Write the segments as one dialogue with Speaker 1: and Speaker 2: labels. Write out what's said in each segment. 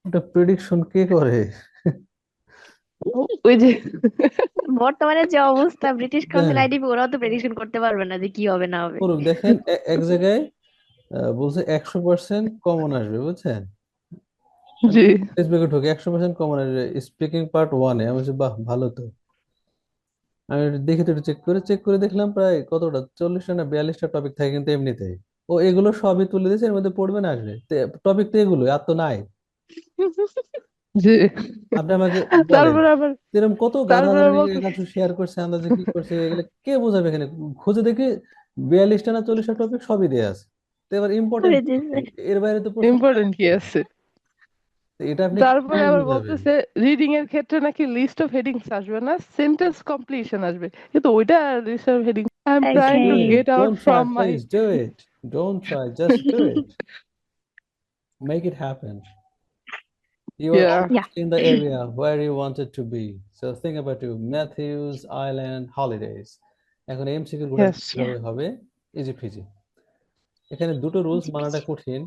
Speaker 1: ওটা প্রেডিকশন কে করে?
Speaker 2: ওই যে
Speaker 3: বর্তমানে যে অবস্থা, ব্রিটিশ কাউন্সিল
Speaker 1: দেখেন,
Speaker 3: আইডিপি ওরাও তো প্রেডিকশন করতে পারবে না যে কি হবে না হবে।
Speaker 1: করুন দেখেন, এক জায়গায় বলছে 100% কমন আসবে, বুঝছেন?
Speaker 2: জি।
Speaker 1: ফেসবুকে ঢুকে 100% কমন আসবে স্পিকিং পার্ট ওয়ানে, আমি বলছি বাহ ভালো তো। আমি একটু দেখি, তো একটু চেক করে দেখলাম প্রায় কতটা 40টা না 42টা টপিক থাকে কিন্তু এমনিতেই। ও এগুলো সবই তুলে দিয়েছে, এর মধ্যে পড়বে না আসবে, টপিক তো এগুলো আর তো নাই।
Speaker 2: জি।
Speaker 1: আপনি আমাকে বলেন,
Speaker 2: তারপরে আবার
Speaker 1: এরকম কত গাধা
Speaker 2: তারপরে
Speaker 1: ধরনের
Speaker 2: বলতো
Speaker 1: একাংশ শেয়ার করছে, আন্দাজে কি করছে এগুলো কে বোঝাবে এখানে? খুঁজে দেখি 42টা না 40টা টপিক সবই দেয়া আছে। তো এবার ইম্পর্টেন্ট,
Speaker 3: করে দিয়েছে।
Speaker 1: এর বাইরে তো প্রশ্ন করে
Speaker 2: ইম্পর্টেন্ট
Speaker 1: না।
Speaker 2: কি আছে।
Speaker 1: তো এটা আপনি
Speaker 2: তারপরে
Speaker 1: কিভাবে
Speaker 2: আবার
Speaker 1: বোঝাবেন?
Speaker 2: বলতেছে রিডিং এর ক্ষেত্রে নাকি লিস্ট অফ হেডিংস আসবে না, সেন্টেন্স কমপ্লিশন আসবে, কিন্তু ওইটা list of heading I am
Speaker 1: Just
Speaker 2: trying
Speaker 1: do
Speaker 2: to
Speaker 3: exactly.
Speaker 1: it.
Speaker 2: Get out
Speaker 1: Don't try,
Speaker 2: from my.
Speaker 1: please do it. Don't try, just do it. Make it happen. You are
Speaker 2: yeah.
Speaker 3: Yeah.
Speaker 1: almost in the area where you wanted to be. So think about you, Matthews Island holidays. এখন MCQ গুলো
Speaker 2: yes.
Speaker 3: ইয়া।
Speaker 1: কিভাবে হবে? Easy Fiji. এখানে দুটো rules
Speaker 3: জি
Speaker 1: মানাটা
Speaker 3: জি।
Speaker 1: কঠিন।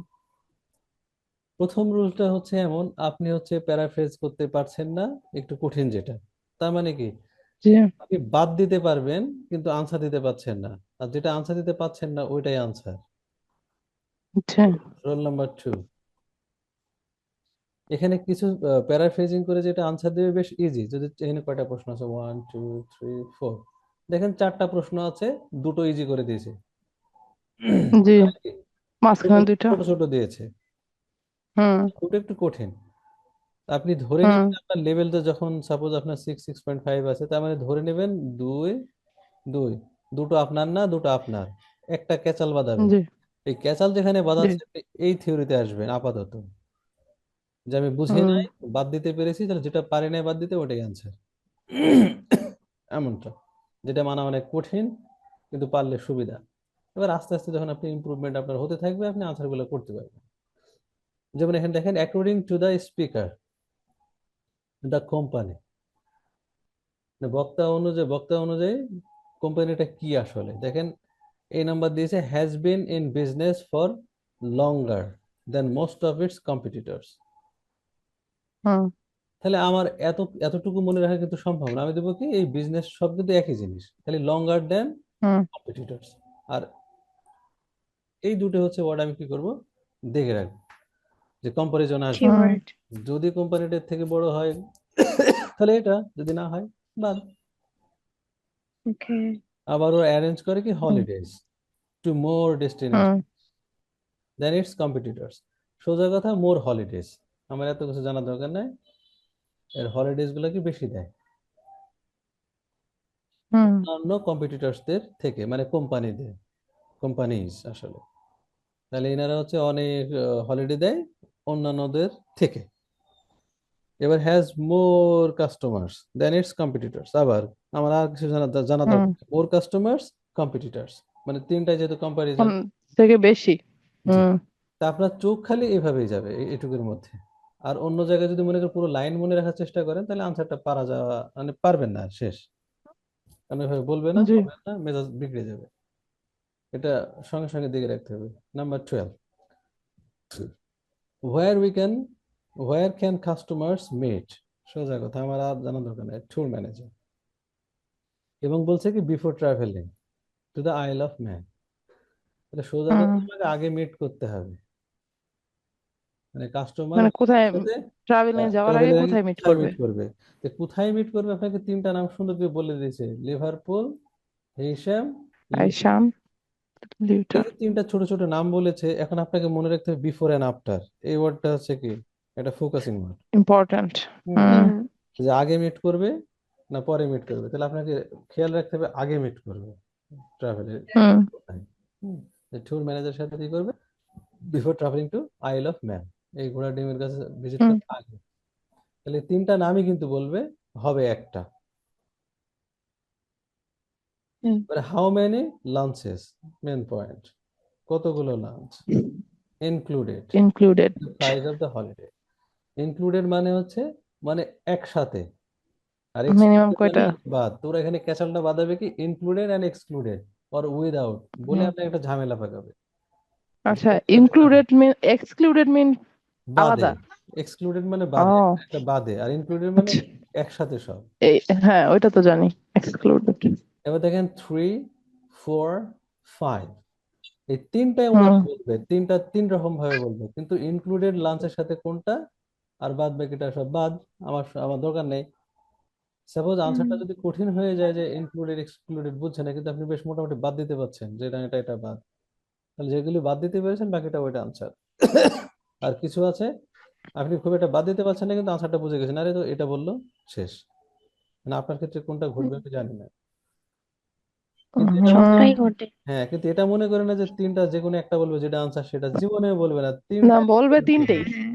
Speaker 1: প্রথম রুলটা হচ্ছে এমন, আপনি হচ্ছে প্যারাফ্রেজ করতে পারছেন না, একটু কঠিন যেটা। তার মানে কি,
Speaker 2: জি।
Speaker 1: আপনি বাদ দিতে পারবেন কিন্তু আনসার দিতে পারছেন না, আর যেটা আনসার দিতে পারছেন না ওইটাই আনসার।
Speaker 2: আচ্ছা।
Speaker 1: রোল নাম্বার 2, এখানে কিছু প্যারাফ্রেজিং করে যেটা আনসার দেবে বেশ ইজি। যদি এখানে কয়টা প্রশ্ন আছে, 1 2 3 4, দেখেন 4টা প্রশ্ন আছে, দুটো ইজি করে দিয়েছে।
Speaker 2: জি।
Speaker 1: তাহলে কি, ছোট
Speaker 2: মাঝখানে দুইটা।
Speaker 1: ছোট ছোট দিয়েছে,
Speaker 2: হুম।
Speaker 1: দুটো একটু কঠিন। আপনি ধরে
Speaker 2: হুম।
Speaker 1: নেবেন আপনার লেভেলটা, যখন সাপোজ আপনার 6 6.5 আছে, তার মানে ধরে নেবেন দুই দুই, দুটো আপনার না, দুটো আপনার, একটা ক্যাচাল বাঁধাবে।
Speaker 2: জি।
Speaker 1: এই ক্যাচাল যেখানে
Speaker 2: জি।
Speaker 1: বাঁধাচ্ছে আপনি এই থিওরিতে আসবেন আপাতত, যে আমি বুঝি
Speaker 2: হুম।
Speaker 1: নাই, বাদ দিতে পেরেছি, তাহলে যেটা পারি নাই বাদ দিতে ওটাই আনসার। এমনটা, যেটা মানা অনেক কঠিন কিন্তু পারলে সুবিধা। এবার আস্তে আস্তে যখন আপনি ইমপ্রুভমেন্ট আপনার হতে থাকবে, আপনি আনসার গুলো করতে পারবেন। যেমন এখানে দেখেন, according to the speaker, the company, বক্তা অনুযায়ী কোম্পানিটা কি আসলে, দেখেন এই নাম্বার দিয়েছে, has been in business for longer than most of its competitors.
Speaker 2: হুম।
Speaker 1: তাহলে আমার এতটুকু মনে রাখা কিন্তু সম্ভব না। আমি দেবো কি, এই বিজনেস সব কিন্তু একই জিনিস, খালি লঙ্গার দেন
Speaker 2: হুম।
Speaker 1: কম্পিটিটরস। আর এই দুটো হচ্ছে ওয়ার্ড আমি কি করব, দেখে রাখবো, যে কম্পারিজন আসবে।
Speaker 2: হুম।
Speaker 3: কিওয়ার্ড।
Speaker 1: যদি কোম্পানিটার থেকে বড় হয় তাহলে এটা, যদি না হয় বাদ।
Speaker 3: ওকে।
Speaker 1: আবার ও অ্যারেঞ্জ করে কি,
Speaker 2: হুম।
Speaker 1: হলিডেজ টু মোর ডেস্টিনেশন
Speaker 2: হুম।
Speaker 1: Than its competitors. সোজা কথা, মোর হলিডেজ, আমার এত কিছু জানার দরকার নাই, এর হলিডেজ গুলো কি বেশি দেয়
Speaker 2: হুম।
Speaker 1: অন্যান্য কম্পিটিটরসদের থেকে, মানে কোম্পানিদের, কোম্পানিজ আসলে। তাহলে এনারা হচ্ছে অনেক হলিডে দেয় অন্যান্যদের থেকে। এবার has more customers than its competitors, আবার আমার আর কিছু জানা জানা
Speaker 2: হুম।
Speaker 1: দরকার, মোর কাস্টমার্স কম্পিটিটরস, মানে তিনটাই যেহেতু কম্পারিজন।
Speaker 2: কোন থেকে বেশি।
Speaker 1: জি।
Speaker 2: হুম।
Speaker 1: তা আপনার চোখ খালি এভাবেই যাবে এটুকুর মধ্যে। আর অন্য জায়গায় যদি মনে করেন পুরো লাইন মনে রাখার চেষ্টা করেন, তাহলে আনসারটা পারা যাওয়া মানে পারবেন না, শেষ। কারণ এভাবে বলবে না,
Speaker 2: জি।
Speaker 1: হবে না, মেজাজ বিগড়ে যাবে। এটা সঙ্গে সঙ্গে দিকে রাখতে হবে। Number 12, where we can where can customers meet, সোজা কথা, আমার আর জানা দরকার নেই, ট্যুর ম্যানেজার। এবং বলছে কি, বিফোর ট্রাভেলিং টু দ্য আইল অফ ম্যান, তাহলে সোজা
Speaker 2: হুম।
Speaker 1: কথা আমাকে আগে মিট করতে হবে, মানে কাস্টমার
Speaker 2: মানে কোথায়
Speaker 1: সাথে
Speaker 2: ট্রাভেলিং যাওয়ার আগে
Speaker 1: ট্রাভেলের আগে
Speaker 2: কোথায় মিট
Speaker 1: কোথায়
Speaker 2: করবে?
Speaker 1: মিট করবে। তো কোথায় মিট করবে, আপনাকে তিনটা নাম সুন্দর করে বলে দিয়েছে, লিভারপুল, হেইশাম, লিটন।
Speaker 2: আইসাম,
Speaker 1: এই
Speaker 2: লিওটা।
Speaker 1: যে তিনটা ছোট ছোট নাম বলেছে, এখন আপনাকে মনে রাখতে হবে বিফোর এন্ড আফটার। এই ওয়ার্ডটা হচ্ছে কি, এটা ফোকাসিং ওয়ার্ড।
Speaker 2: ইম্পর্ট্যান্ট।
Speaker 1: হুম,
Speaker 2: হুম।
Speaker 3: হুম।
Speaker 1: যে আগে মিট করবে না পরে মিট করবে, তাহলে আপনাকে খেয়াল রাখতে হবে আগে মিট করবে ট্রাভেলের।
Speaker 2: হুম।
Speaker 1: হুম, ট্যুর ম্যানেজারের সাথে কি করবে, বিফোর ট্রাভেলিং টু আইল অফ ম্যান, এই ঘোড়া ডিমের কাছে ভিজিট
Speaker 2: হুম।
Speaker 1: করার আগে। তাহলে তিনটা নামই কিন্তু বলবে, হবে একটা।
Speaker 3: হুম।
Speaker 1: How many lunches, main point, কতগুলো lunch, included
Speaker 2: included.
Speaker 1: Price of the holiday. Included মানে হচ্ছে, মানে একসাথে, আর
Speaker 2: মিনিমাম
Speaker 1: এক্সক্লুডেড মানে
Speaker 2: কয়টা?
Speaker 1: বাদ। তোরা এখানে ক্যাচালটা বাদাবে কি, included and excluded or without, বলে
Speaker 2: হুম।
Speaker 1: আপনার একটা ঝামেলা পাকাবে, যে
Speaker 2: আচ্ছা,
Speaker 1: একটা বাদে
Speaker 2: ইনক্লুডেড মিন এক্সক্লুডেড মিন
Speaker 1: বাদে।
Speaker 2: আলাদা।
Speaker 1: এক্সক্লুডেড মানে
Speaker 2: ও
Speaker 1: বাদে, একটা বাদে, আর ইনক্লুডেড মানে
Speaker 2: আচ্ছা
Speaker 1: একসাথে সব।
Speaker 2: এই হ্যাঁ ওইটা তো জানি এক্সক্লুডেড।
Speaker 1: এবার দেখেন 3, 4, 5, এই তিনটাই
Speaker 2: হুম
Speaker 1: ওনারা বলবে, তিনটা তিন রকম ভাবে বলবে, কিন্তু ইনক্লুডেড লাঞ্চের সাথে কোনটা, আর বাদ বাকিটা সব বাদ, আমার আমার দরকার নেই। সাপোজ আনসারটা যদি কঠিন হয়ে যায় যে ইনক্লুডেড এক্সক্লুডেড বুঝছে না, কিন্তু আপনি বেশ মোটামুটি বাদ দিতে পারছেন যে এটা এটা এটা বাদ, তাহলে যেগুলি বাদ দিতে পেরেছেন বাকিটা ওইটা আনসার। আর কিছু আছে আপনি খুব একটা বাদ দিতে পারছেন না, কিন্তু আনসারটা বুঝে গেছেন, আরে তো এটা বললো, শেষ। মানে আপনার ক্ষেত্রে কোনটা ঘটবে আমি জানি না, কিন্তু এটা
Speaker 2: হুম।
Speaker 3: সবটাই ঘটে।
Speaker 1: হ্যাঁ, কিন্তু এটা মনে করে না যে তিনটা যে কোনো একটা বলবে যেটা আনসার, সেটা জীবনে বলবে না,
Speaker 2: না
Speaker 1: তিনটাই
Speaker 2: বলবে
Speaker 1: বলবে।
Speaker 2: তিনটেই,
Speaker 3: হ্যাঁ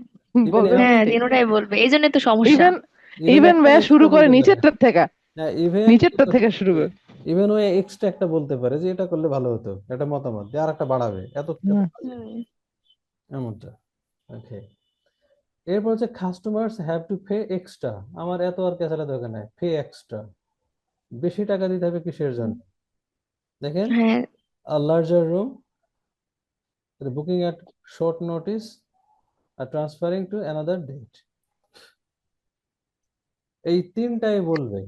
Speaker 1: ইভেন
Speaker 2: বলবে
Speaker 3: হ্যাঁ,
Speaker 2: তিনটেই।
Speaker 3: তিনোটাই বলবে, এই জন্যই তো সমস্যা।
Speaker 2: ইভেন
Speaker 1: ইভেন
Speaker 2: ইভেন
Speaker 1: একটা
Speaker 2: ভাইয়া শুরু
Speaker 1: এক্সট্রা
Speaker 2: করে
Speaker 1: বলতে পারে।
Speaker 2: নিচেরটার থেকে,
Speaker 1: হ্যাঁ, ইভেন
Speaker 2: নিচেরটার থেকে শুরু করে।
Speaker 1: ইভেন ওই এক্সট্রা একটা বলতে পারে যে এটা করলে ভালো হতো, এটা মতামত দিয়ে আর একটা বাড়াবে, এত এত
Speaker 2: হুম।
Speaker 1: কাজে
Speaker 3: হুম
Speaker 1: এমনটা। ওকে, এরপর হচ্ছে customers have to pay extra. আমার এত আর কেসালা দরকার নাই, পে এক্সট্রা, বেশি টাকা দিতে হবে কিসের জন্য? দেখেন,
Speaker 3: হ্যাঁ
Speaker 1: a larger room, booking at short notice, আর ট্রান্সফারিং টু অ্যানাদার ডেট, এই তিনটাই বলবে,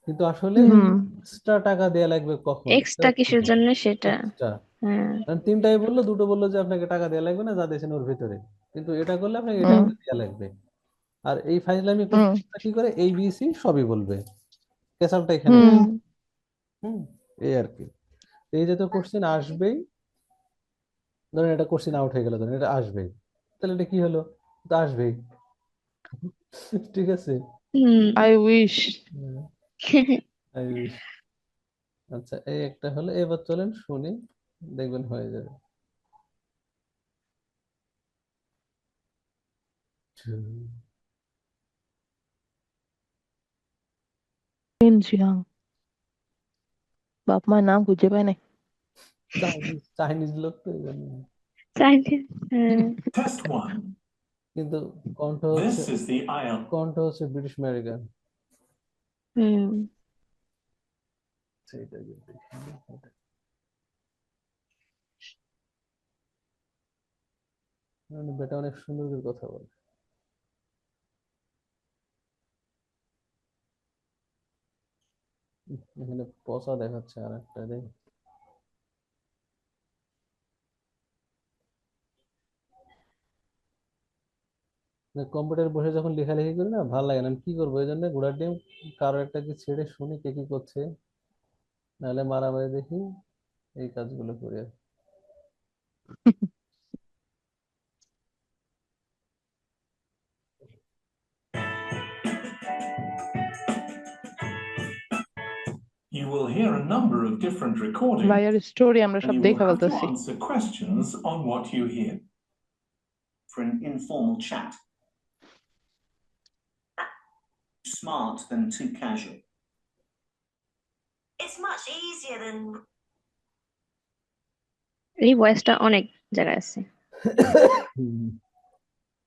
Speaker 1: কিন্তু আসলে
Speaker 3: হুম
Speaker 1: এক্সট্রা টাকা দেয়া লাগবে কখন, এটা
Speaker 3: এক্সট্রা
Speaker 1: হচ্ছে
Speaker 3: কিসের জন্য সেটা।
Speaker 1: এক্সট্রা।
Speaker 3: হ্যাঁ
Speaker 1: কারণ তিনটাই বললো, দুটো বললো যে আপনাকে টাকা দেওয়া লাগবে না, যা দিয়েছেন ওর ভিতরে, কিন্তু এটা করলে আপনাকে এটা
Speaker 2: হুম
Speaker 1: দেওয়া লাগবে। আর এই ফাইজলামি
Speaker 2: হুম
Speaker 1: কোশ্চেনটা কি করে, এই বি সি সবই বলবে, কেসালটা এখানে।
Speaker 2: হুম।
Speaker 3: হুম
Speaker 1: হুম, এই আর কি। এই যে তো কোশ্চেন আসবেই, ধরেন এটা কোশ্চেন আউট হয়ে গেল, ধরেন এটা আসবেই, তাহলে এটা কি হলো, তো আসবেই। ঠিক আছে।
Speaker 3: Hmm
Speaker 2: I wish.
Speaker 1: Hmm, I wish। আচ্ছা, এই একটা হলো, এবার চলেন শুনি, দেখবেন হয়ে যাবে।
Speaker 2: জিয়াং, বাপ মায়ের নাম খুঁজে পায় নাই।
Speaker 1: চাইনিজ চাইনিজ লোক তো এই জন্য।
Speaker 3: চাইনিজ। হ্যাঁ
Speaker 4: Test 1.
Speaker 1: কিন্তু কণ্ঠ হচ্ছে,
Speaker 4: This is the IELTS.
Speaker 1: কণ্ঠ হচ্ছে ব্রিটিশ আমেরিকান,
Speaker 3: হুম
Speaker 1: সেইটা কিন্তু মানে বেটা অনেক সুন্দর করে কথা বলে। এখানে পচা দেখাচ্ছে আর একটা রে। কম্পিউটার বসে যখন লেখালেখি করি না, ভালো লাগে না, আমি কি করবো, এই জন্য ঘোড়ার ডিম কারো একটা কি ছেড়ে শুনি কে কি করছে, নাহলে মারামারি দেখি, এই কাজগুলো করি আর কি।
Speaker 4: You will hear a number of different recordings
Speaker 2: ভাইয়ার স্টোরি আমরা
Speaker 4: and
Speaker 2: সব
Speaker 4: you will
Speaker 2: দেখে
Speaker 4: have to
Speaker 2: ফেলতেছি।
Speaker 4: answer questions on what you hear.
Speaker 5: For an informal chat. Smart than too casual.
Speaker 6: It's much easier than
Speaker 3: এই ভয়েসটা অনেক জায়গায় আছে।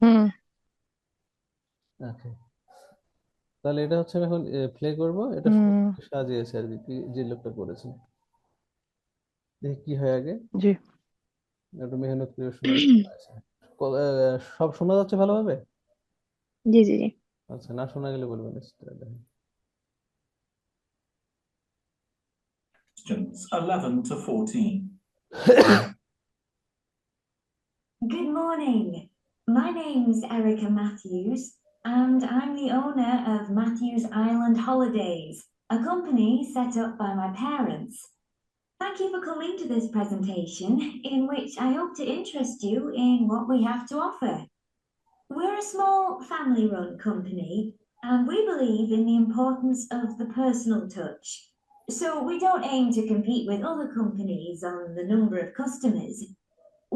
Speaker 2: হুম
Speaker 1: ওকে, তাহলে এটা হচ্ছে আমি এখন প্লে করব, এটা
Speaker 2: হুম।
Speaker 1: সুন্দর করে সাজিয়েছে আর কি, যে লোকটা করেছে, দেখি কি হয় আগে,
Speaker 2: জি
Speaker 1: একটু মেহনত করে শোনার আছে। সব শোনা যাচ্ছে ভালোভাবে?
Speaker 3: জি জি জি।
Speaker 1: আচ্ছা, না শোনা গেলে বলবেন।
Speaker 4: Questions 11 to 14.
Speaker 6: Good morning. My name's Erica Matthews, and I'm the owner of Matthews Island Holidays, a company set up by my parents. Thank you for coming to this presentation, in which I hope to interest you in what we have to offer. We're a small family-run company, and we believe in the importance of the personal touch. So we don't aim to compete with other companies on the number of customers.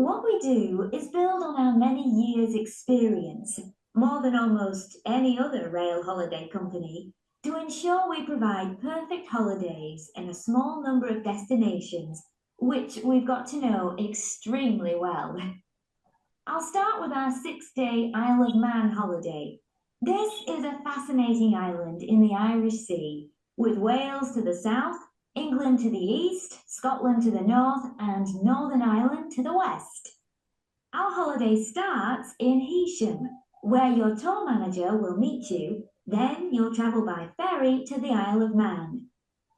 Speaker 6: What we do is build on our many years' experience, more than almost any other rail holiday company, to ensure we provide perfect holidays in a small number of destinations, which we've got to know extremely well. I'll start with our 6-day Isle of Man holiday. This is a fascinating island in the Irish Sea, with Wales to the south, England to the east, Scotland to the north, and Northern Ireland to the west. Our holiday starts in Heysham, where your tour manager will meet you. Then you'll travel by ferry to the Isle of Man.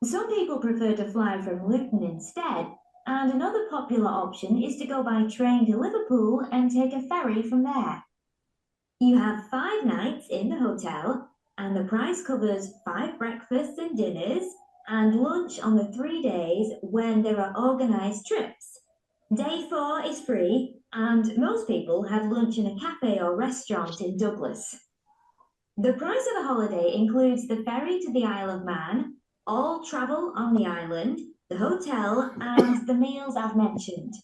Speaker 6: Some people prefer to fly from Luton instead, and another popular option is to go by train to Liverpool and take a ferry from there. You have 5 nights in the hotel, and the price covers 5 breakfasts and dinners and lunch on the 3 days when there are organised trips. Day 4 is free, and most people have lunch in a cafe or restaurant in Douglas. The price of the holiday includes the ferry to the Isle of Man, all travel on the island, the hotel, and the meals I've mentioned.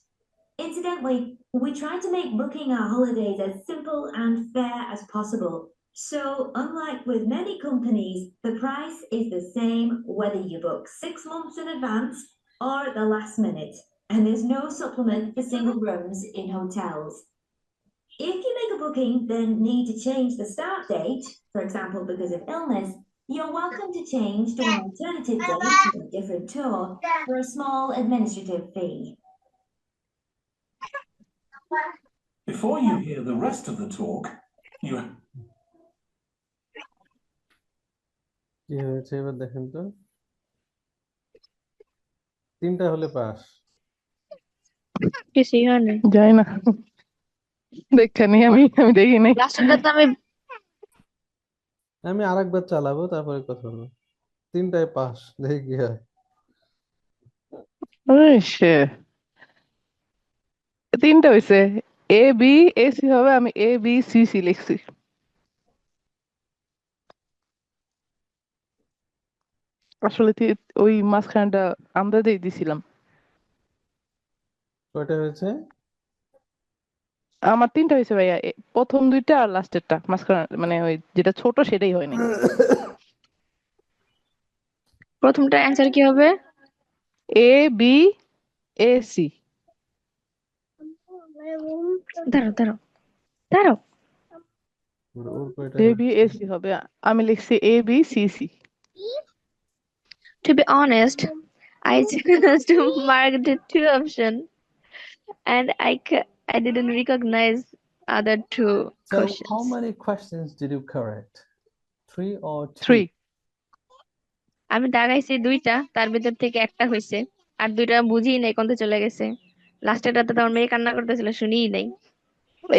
Speaker 6: Incidentally, we try to make booking our holidays as simple and fair as possible. So, unlike with many companies, the price is the same whether you book 6 months in advance or at the last minute, and there's no supplement for single rooms in hotels. If you make a booking, then need to change the start date, for example, because of illness, you're welcome to change to an alternative date of a different tour for a small administrative fee.
Speaker 4: Before you hear the rest of the talk, you
Speaker 1: কি হয়েছে এবার দেখেন তো, 3টা হলে pass.
Speaker 3: কিছুই হয় না।
Speaker 2: যাই না, দেখেনি আমি দেখি নাই।
Speaker 3: লাস্টেরটা তো
Speaker 1: আমি আরেকবার চালাবো, তারপরে কথা বলবো। 3টায় পাস, দেখি কি হয়।
Speaker 2: তিনটা হয়েছে, এ বি এ সি হবে, আমি এ বি সি সি লিখছি। আসলে ওই মাঝখানটা আমরা দিয়ে দিছিলাম।
Speaker 1: কয়টা হয়েছে?
Speaker 2: আমার 3টা হয়েছে ভাইয়া, প্রথম 2টা আর লাস্টেরটা, মাঝখানে মানে ওই যেটা ছোট সেটাই হয়নি।
Speaker 3: প্রথমটা অ্যান্সার কি হবে?
Speaker 2: A B A C.
Speaker 3: দাঁড়াও
Speaker 1: ওর কয়টা
Speaker 2: এ বি এ
Speaker 1: হয়েছে?
Speaker 2: সি হবে, আমি লিখছি A B C C.
Speaker 3: To be honest, I chose to mark the 2 option and I didn't recognize other 2
Speaker 1: So how
Speaker 3: questions.
Speaker 1: many questions did you correct? 3 or 2?
Speaker 2: 3।
Speaker 3: আমি দাগাইছি 2টা, তার ভিতর থেকে একটা হয়েছে, আর 2টা বুঝিই নাই, কোনটা চলে গেছে। লাস্টেরটাতে তো আমার মেয়ে কান্না করতেছিল, শুনিই নাই।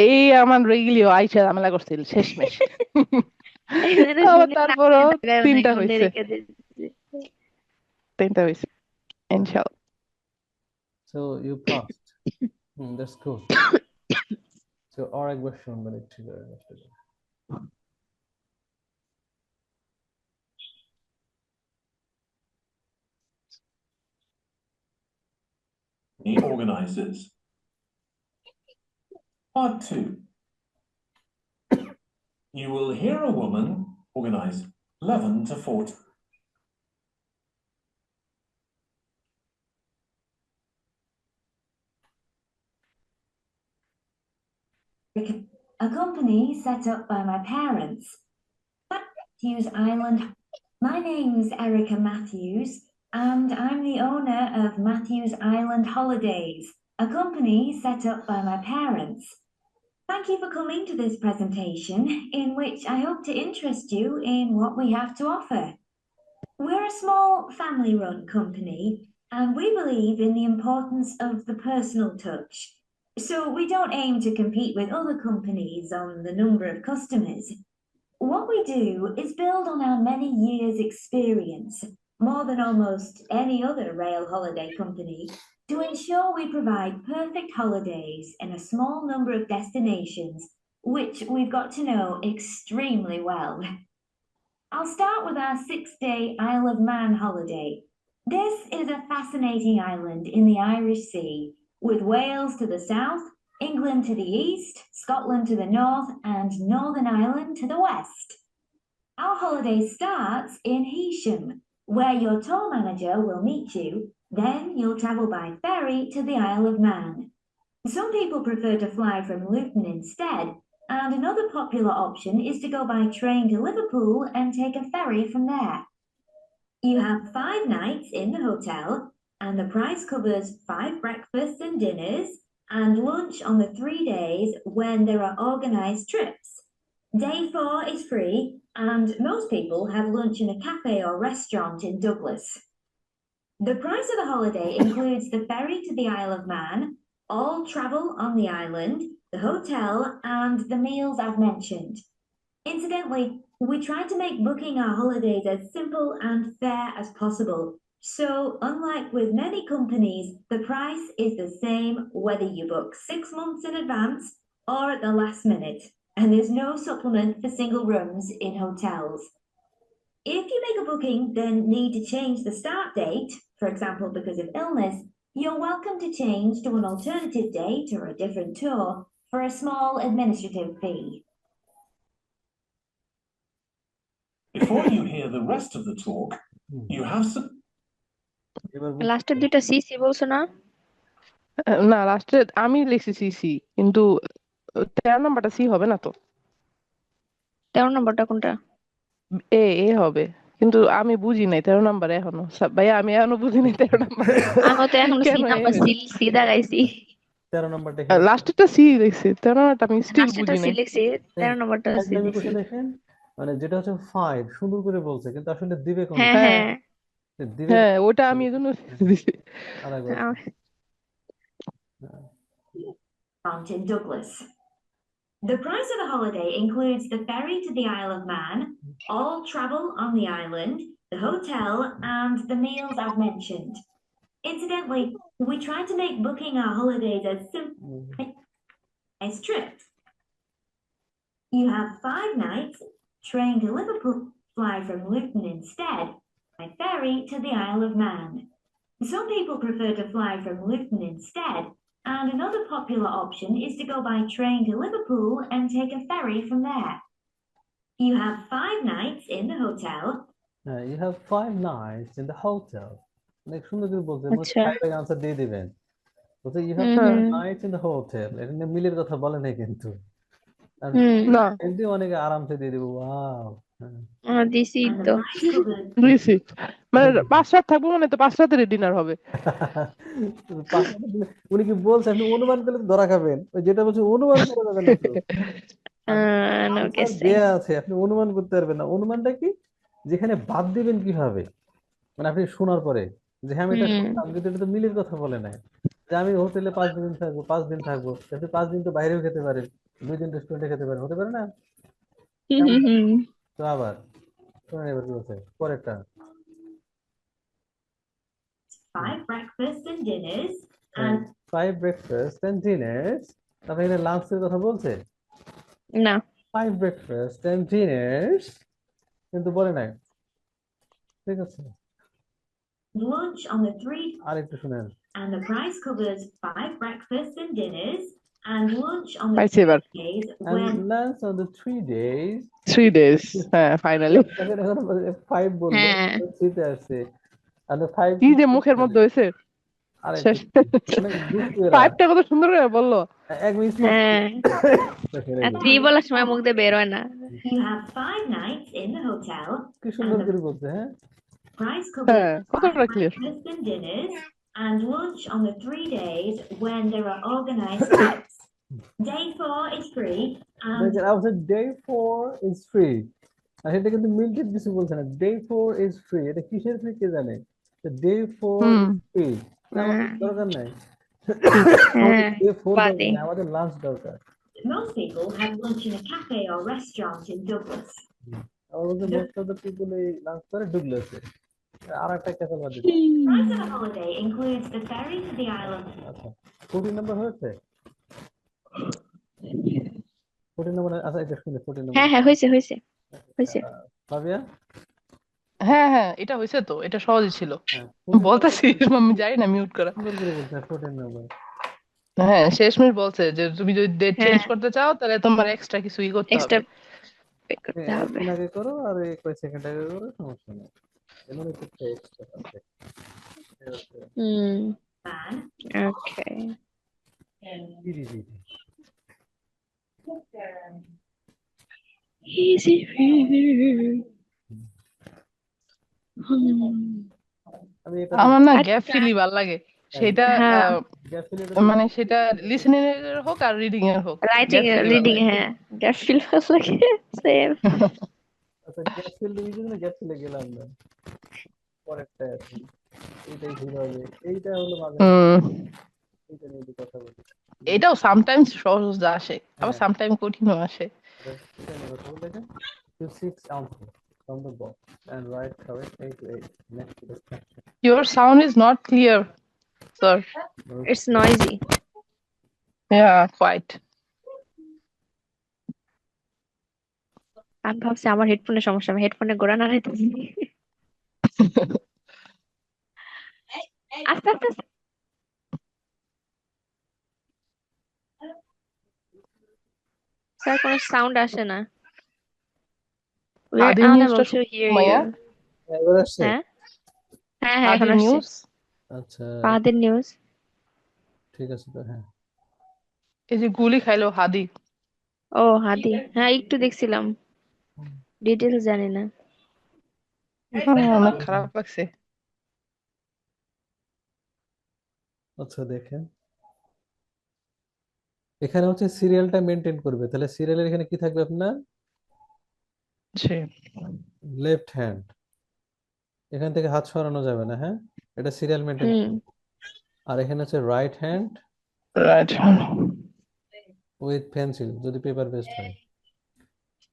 Speaker 2: এই আমার রেগলিও আইসা ঝামেলা করছিল শেষমেশ।
Speaker 3: এখানে
Speaker 2: আবার
Speaker 3: শুনে
Speaker 2: তারপরও
Speaker 3: দাগাইও নাই,
Speaker 2: 3টা
Speaker 3: মনে
Speaker 2: হয়েছে,
Speaker 3: রেখে দিয়েছি।
Speaker 2: 3টা হয়েছে ইনশাআল্লাহ।
Speaker 1: So you passed. That's cool. So আরেকবার শুনবেন একটু করে।
Speaker 4: the organisers. Part 2. You will hear a woman organise 11 to 14.
Speaker 6: A company set up by my parents. Matthews Island. My name's Erica Matthews, and I'm the owner of Matthews Island Holidays, a company set up by my parents. Thank you for coming to this presentation, in which I hope to interest you in what we have to offer. We're a small family-run company, and we believe in the importance of the personal touch. So we don't aim to compete with other companies on the number of customers. What we do is build on our many years' experience, more than almost any other rail holiday company, to ensure we provide perfect holidays in a small number of destinations, which we've got to know extremely well. I'll start with our 6-day Isle of Man holiday. This is a fascinating island in the Irish Sea, with Wales to the south, England to the east, Scotland to the north, and Northern Ireland to the west. Our holiday starts in Heysham, where your tour manager will meet you. Then you'll travel by ferry to the Isle of Man. Some people prefer to fly from Luton instead, and another popular option is to go by train to Liverpool and take a ferry from there. You have 5 nights in the hotel, and the price covers 5 breakfasts and dinners and lunch on the 3 days when there are organised trips. Day 4 is free, and most people have lunch in a cafe or restaurant in Douglas. The price of the holiday includes the ferry to the Isle of Man, all travel on the island, the hotel, and the meals I've mentioned. Incidentally, we try to make booking our holidays as simple and fair as possible. So, unlike with many companies, the price is the same whether you book 6 months in advance or at the last minute, and there's no supplement for single rooms in hotels. If you make a booking, then need to change the start date, for example, because of illness, you're welcome to change to an alternative date or a different tour for a small administrative fee.
Speaker 4: Before you hear the rest of the talk, you have some.
Speaker 1: এবার বলছি
Speaker 3: লাস্টের দুইটা CC বলছো না?
Speaker 2: না, লাস্টে আমি লিখছি সি, কিন্তু 13 নাম্বারটা সি হবে না তো,
Speaker 3: 13 নম্বরটা কোনটা?
Speaker 2: এ হবে, কিন্তু আমি বুঝি নাই 13 নাম্বার এখনো। ভাইয়া আমি এখনো বুঝি নাই 13 নাম্বার
Speaker 3: আমিও তো এখনো সি
Speaker 2: কেন
Speaker 3: নাম্বার সি দাগাইছি।
Speaker 1: 13 নম্বরটা কি
Speaker 2: লাস্টেরটা সি দেখছি, 13 নাম্বারটা আমি স্টিল
Speaker 3: লাস্টেরটা
Speaker 2: বুঝি
Speaker 3: সি
Speaker 2: নাই।
Speaker 3: লিখছি, 13 নম্বরটা সি
Speaker 1: একদমই
Speaker 3: লিখছি।
Speaker 1: বসে দেখেন, মানে যেটা হচ্ছে 5 সুন্দর করে বলছে, কিন্তু আসলে দিবে কোনটা?
Speaker 3: হ্যাঁ
Speaker 2: হ্যাঁ
Speaker 3: হ্যাঁ
Speaker 1: দিবে
Speaker 2: হ্যাঁ, ওটা আমি এই জন্য দিছি।
Speaker 1: আরেকবার
Speaker 6: In Douglas. The price of the holiday includes the ferry to the Isle of Man, all travel on the island, the hotel, and the meals I've mentioned. Incidentally, we try to make booking our holidays as simple as trips. You have 5 nights, train to Liverpool, fly from Luton instead, by ferry to the Isle of Man. Some people prefer to fly from Luton instead, and another popular option is to go by train to Liverpool and take a ferry from there. You have 5 nights in the hotel.
Speaker 1: You have 5 nights in the hotel. অনেক সুন্দর করে বলছে,
Speaker 3: আচ্ছা।
Speaker 1: 5 answer দিয়ে দিবেন। বলছে you have
Speaker 3: hmm
Speaker 1: 5
Speaker 3: hmm
Speaker 1: nights in the hotel, এখানে মিলের কথা বলে নাই কিন্তু। আর
Speaker 3: হুম
Speaker 2: না
Speaker 1: এমনি অনেকে আরামসে দিয়ে দিব, ওয়াও।
Speaker 3: দিছি
Speaker 6: And the
Speaker 3: তো।
Speaker 6: price covers
Speaker 2: দিছি, মানে 5 রাত থাকবো, মানে তো 5 রাতের ডিনার হবে।
Speaker 1: উনি কি বলছে, আপনি অনুমান করলে তো ধরা খাবেন। ওই যেটা বলছে অনুমান করা যাবে না তো।
Speaker 3: নো
Speaker 1: আনসার
Speaker 3: গেস
Speaker 1: দেয়া আছে, আপনি অনুমান করতে পারবেন না। অনুমানটা কি, যেখানে বাদ দিবেন কিভাবে, মানে আপনি শোনার পরে যে হ্যাঁ আমি এটা শুনলাম, কিন্তু এটা তো মিলের কথা বলে নাই। যে আমি হোটেলে 5 দিন থাকবো, 5 দিন থাকবো, আপনি 5 দিন তো বাইরেও খেতে পারেন, 2 দিন রেস্টুরেন্টে খেতে পারেন, হতে পারে না? তো আবার শোনেন এবার কি বলছে পরেরটা।
Speaker 6: 5 breakfasts and dinners, and
Speaker 1: 5 breakfast and dinners, তারপরে এখানে লাঞ্চের কথা বলছে।
Speaker 3: না
Speaker 1: 5 breakfast and dinners, কিন্তু বলে নাই। ঠিক আছে,
Speaker 6: lunch on the 3,
Speaker 1: আর একটু শুনেন।
Speaker 6: and the price covers 5 breakfasts and dinners, and lunch on the
Speaker 2: পাইছি এবার,
Speaker 6: 3 days
Speaker 1: And
Speaker 6: when
Speaker 1: lunch on the 3 days.
Speaker 2: 3 days, হ্যাঁ ফাইনালি।
Speaker 1: এখন 5 বললো,
Speaker 3: হ্যাঁ
Speaker 1: 3 তে আসছে। আর 5
Speaker 2: কি যে মুখের মধ্যে হয়েছে,
Speaker 1: আর
Speaker 2: শেষ।
Speaker 1: অনেক দুষ্টু এরা।
Speaker 2: 5টা কত সুন্দর করে বললো।
Speaker 1: এক মিনিট
Speaker 3: হ্যাঁ, আর 3 বলার সময় মুখ দিয়ে বের হয় না।
Speaker 6: you have 5 nights in the hotel.
Speaker 1: কি সুন্দর করে বলছে, হ্যাঁ।
Speaker 6: Price
Speaker 2: হ্যাঁ,
Speaker 6: covers
Speaker 2: কতটা
Speaker 6: 5
Speaker 2: clear.
Speaker 6: breakfasts and dinners, and lunch on the 3 days when there are organized trips. Day 4 is free, and
Speaker 1: দেখেন, আমাদের day 4 is free, আর এটা কিন্তু মিল্টেড কিছু বলছে না। day 4 is free, এটা কিসের ফ্রি কে জানে? day 4 is free, আমাদের দরকার নাই।
Speaker 3: হ্যাঁ
Speaker 1: day 4 দরকার
Speaker 3: বাদে।
Speaker 1: নাই, আমাদের লাঞ্চ দরকার।
Speaker 6: most people have lunch in a cafe or restaurant in Douglas.
Speaker 1: আমার বলতে most of the people এই লাঞ্চ করে ডুগলাসে। আর একটা ক্যাফে বাদ দিন।
Speaker 6: Price of the holiday includes the ferry to the island.
Speaker 1: আচ্ছা, 14 নম্বর হয়েছে? 14 নম্বর, আচ্ছা এটা শুনে 14 নম্বর।
Speaker 3: হ্যাঁ হ্যাঁ হয়েছে হয়েছে হয়েছে।
Speaker 1: ভাবিয়া,
Speaker 2: হ্যাঁ হ্যাঁ, এটা হয়েছে তো, এটা সহজই ছিল। বলতেছি আমি যাই না মিউট করা।
Speaker 1: সুন্দর করে বলছে 14 নম্বর।
Speaker 2: হ্যাঁ, শেষমেশ বলছে যে তুমি যদি ডেট
Speaker 3: হ্যাঁ।
Speaker 2: চেঞ্জ করতে চাও তাহলে তোমার এক্সট্রা কিছু ই করতে
Speaker 3: এক্সট্রা
Speaker 2: হবে।
Speaker 3: পে করতে হবে।
Speaker 1: একদিন আগে করো আর এই কয় সেকেন্ড আগে করো, সমস্যা নেই। এমন কিছু এক্সট্রা আছে।
Speaker 6: Man,
Speaker 3: ওকে।
Speaker 1: জি জি জি।
Speaker 3: Easy
Speaker 1: আমি এটা
Speaker 2: আমার না
Speaker 3: আচ্ছা।
Speaker 2: গ্যাপ ফিলি ভাল লাগে। সেটা
Speaker 3: হ্যাঁ,
Speaker 1: গ্যাপ ফিল এটা
Speaker 2: মানে সেটা লিসেনিং এর হোক আর রিডিং এর হোক,
Speaker 3: রাইটিং
Speaker 2: গ্যাপ ফিল
Speaker 3: রিডিং হ্যাঁ গ্যাপ ফিল লাগে সেম।
Speaker 1: আচ্ছা গ্যাপ ফিল দিয়েছি না, গ্যাপ ফিলে গেলাম না, পরেরটা আছে, এইটাই ভুল হবে, এইটা হলো মাঝে মাঝে,
Speaker 2: হুম,
Speaker 1: এইটা নিয়ে একটু কথা বলি।
Speaker 2: এটাও সামটাইমস সহজ আসে, আবার
Speaker 1: হ্যাঁ,
Speaker 2: সামটাইম কঠিনও আসে।
Speaker 1: এটা নিয়ে কথা বলি। দেখেন, to 6 ounces from the box and write correct 8 to 8 next to the caption.
Speaker 2: Your sound is not clear, sir.
Speaker 3: It's noisy.
Speaker 2: Yeah, quite.
Speaker 3: আমি ভাবছি আমার হেডফোনের সমস্যা, আমি হেডফোনে গোড়া নাড়াইতেছি। আস্তে আস্তে আস্তে। স্যার কোনো সাউন্ড আসে না। We are
Speaker 2: হাদির
Speaker 3: unable
Speaker 2: নিউজটা
Speaker 3: to hear
Speaker 2: মাইয়া,
Speaker 3: you.
Speaker 1: এবার আসছে?
Speaker 3: হ্যাঁ হ্যাঁ হ্যাঁ এখন
Speaker 2: হাদির
Speaker 3: আসছে।
Speaker 2: নিউজ,
Speaker 1: আচ্ছা,
Speaker 3: ফাহাদের নিউজ।
Speaker 1: ঠিক আছে তো, হ্যাঁ।
Speaker 2: এই যে গুলি খাইলো হাদি।
Speaker 3: ও হাদি, হ্যাঁ একটু দেখছিলাম, ডিটেলস জানি না।
Speaker 2: অনেক খারাপ লাগছে।
Speaker 1: আচ্ছা দেখেন, এখানে হচ্ছে সিরিয়ালটা মেনটেন করবে, তাহলে সিরিয়ালের এখানে কি থাকবে আপনার?
Speaker 2: জি,
Speaker 1: লেফট হ্যান্ড, এখান থেকে হাত সরানো যাবে না, হ্যাঁ, এটা সিরিয়াল মেনটেন।
Speaker 3: হুম
Speaker 1: আর এখানে হচ্ছে right hand
Speaker 2: right,
Speaker 1: with pencil, যদি পেপার বেসড হয়,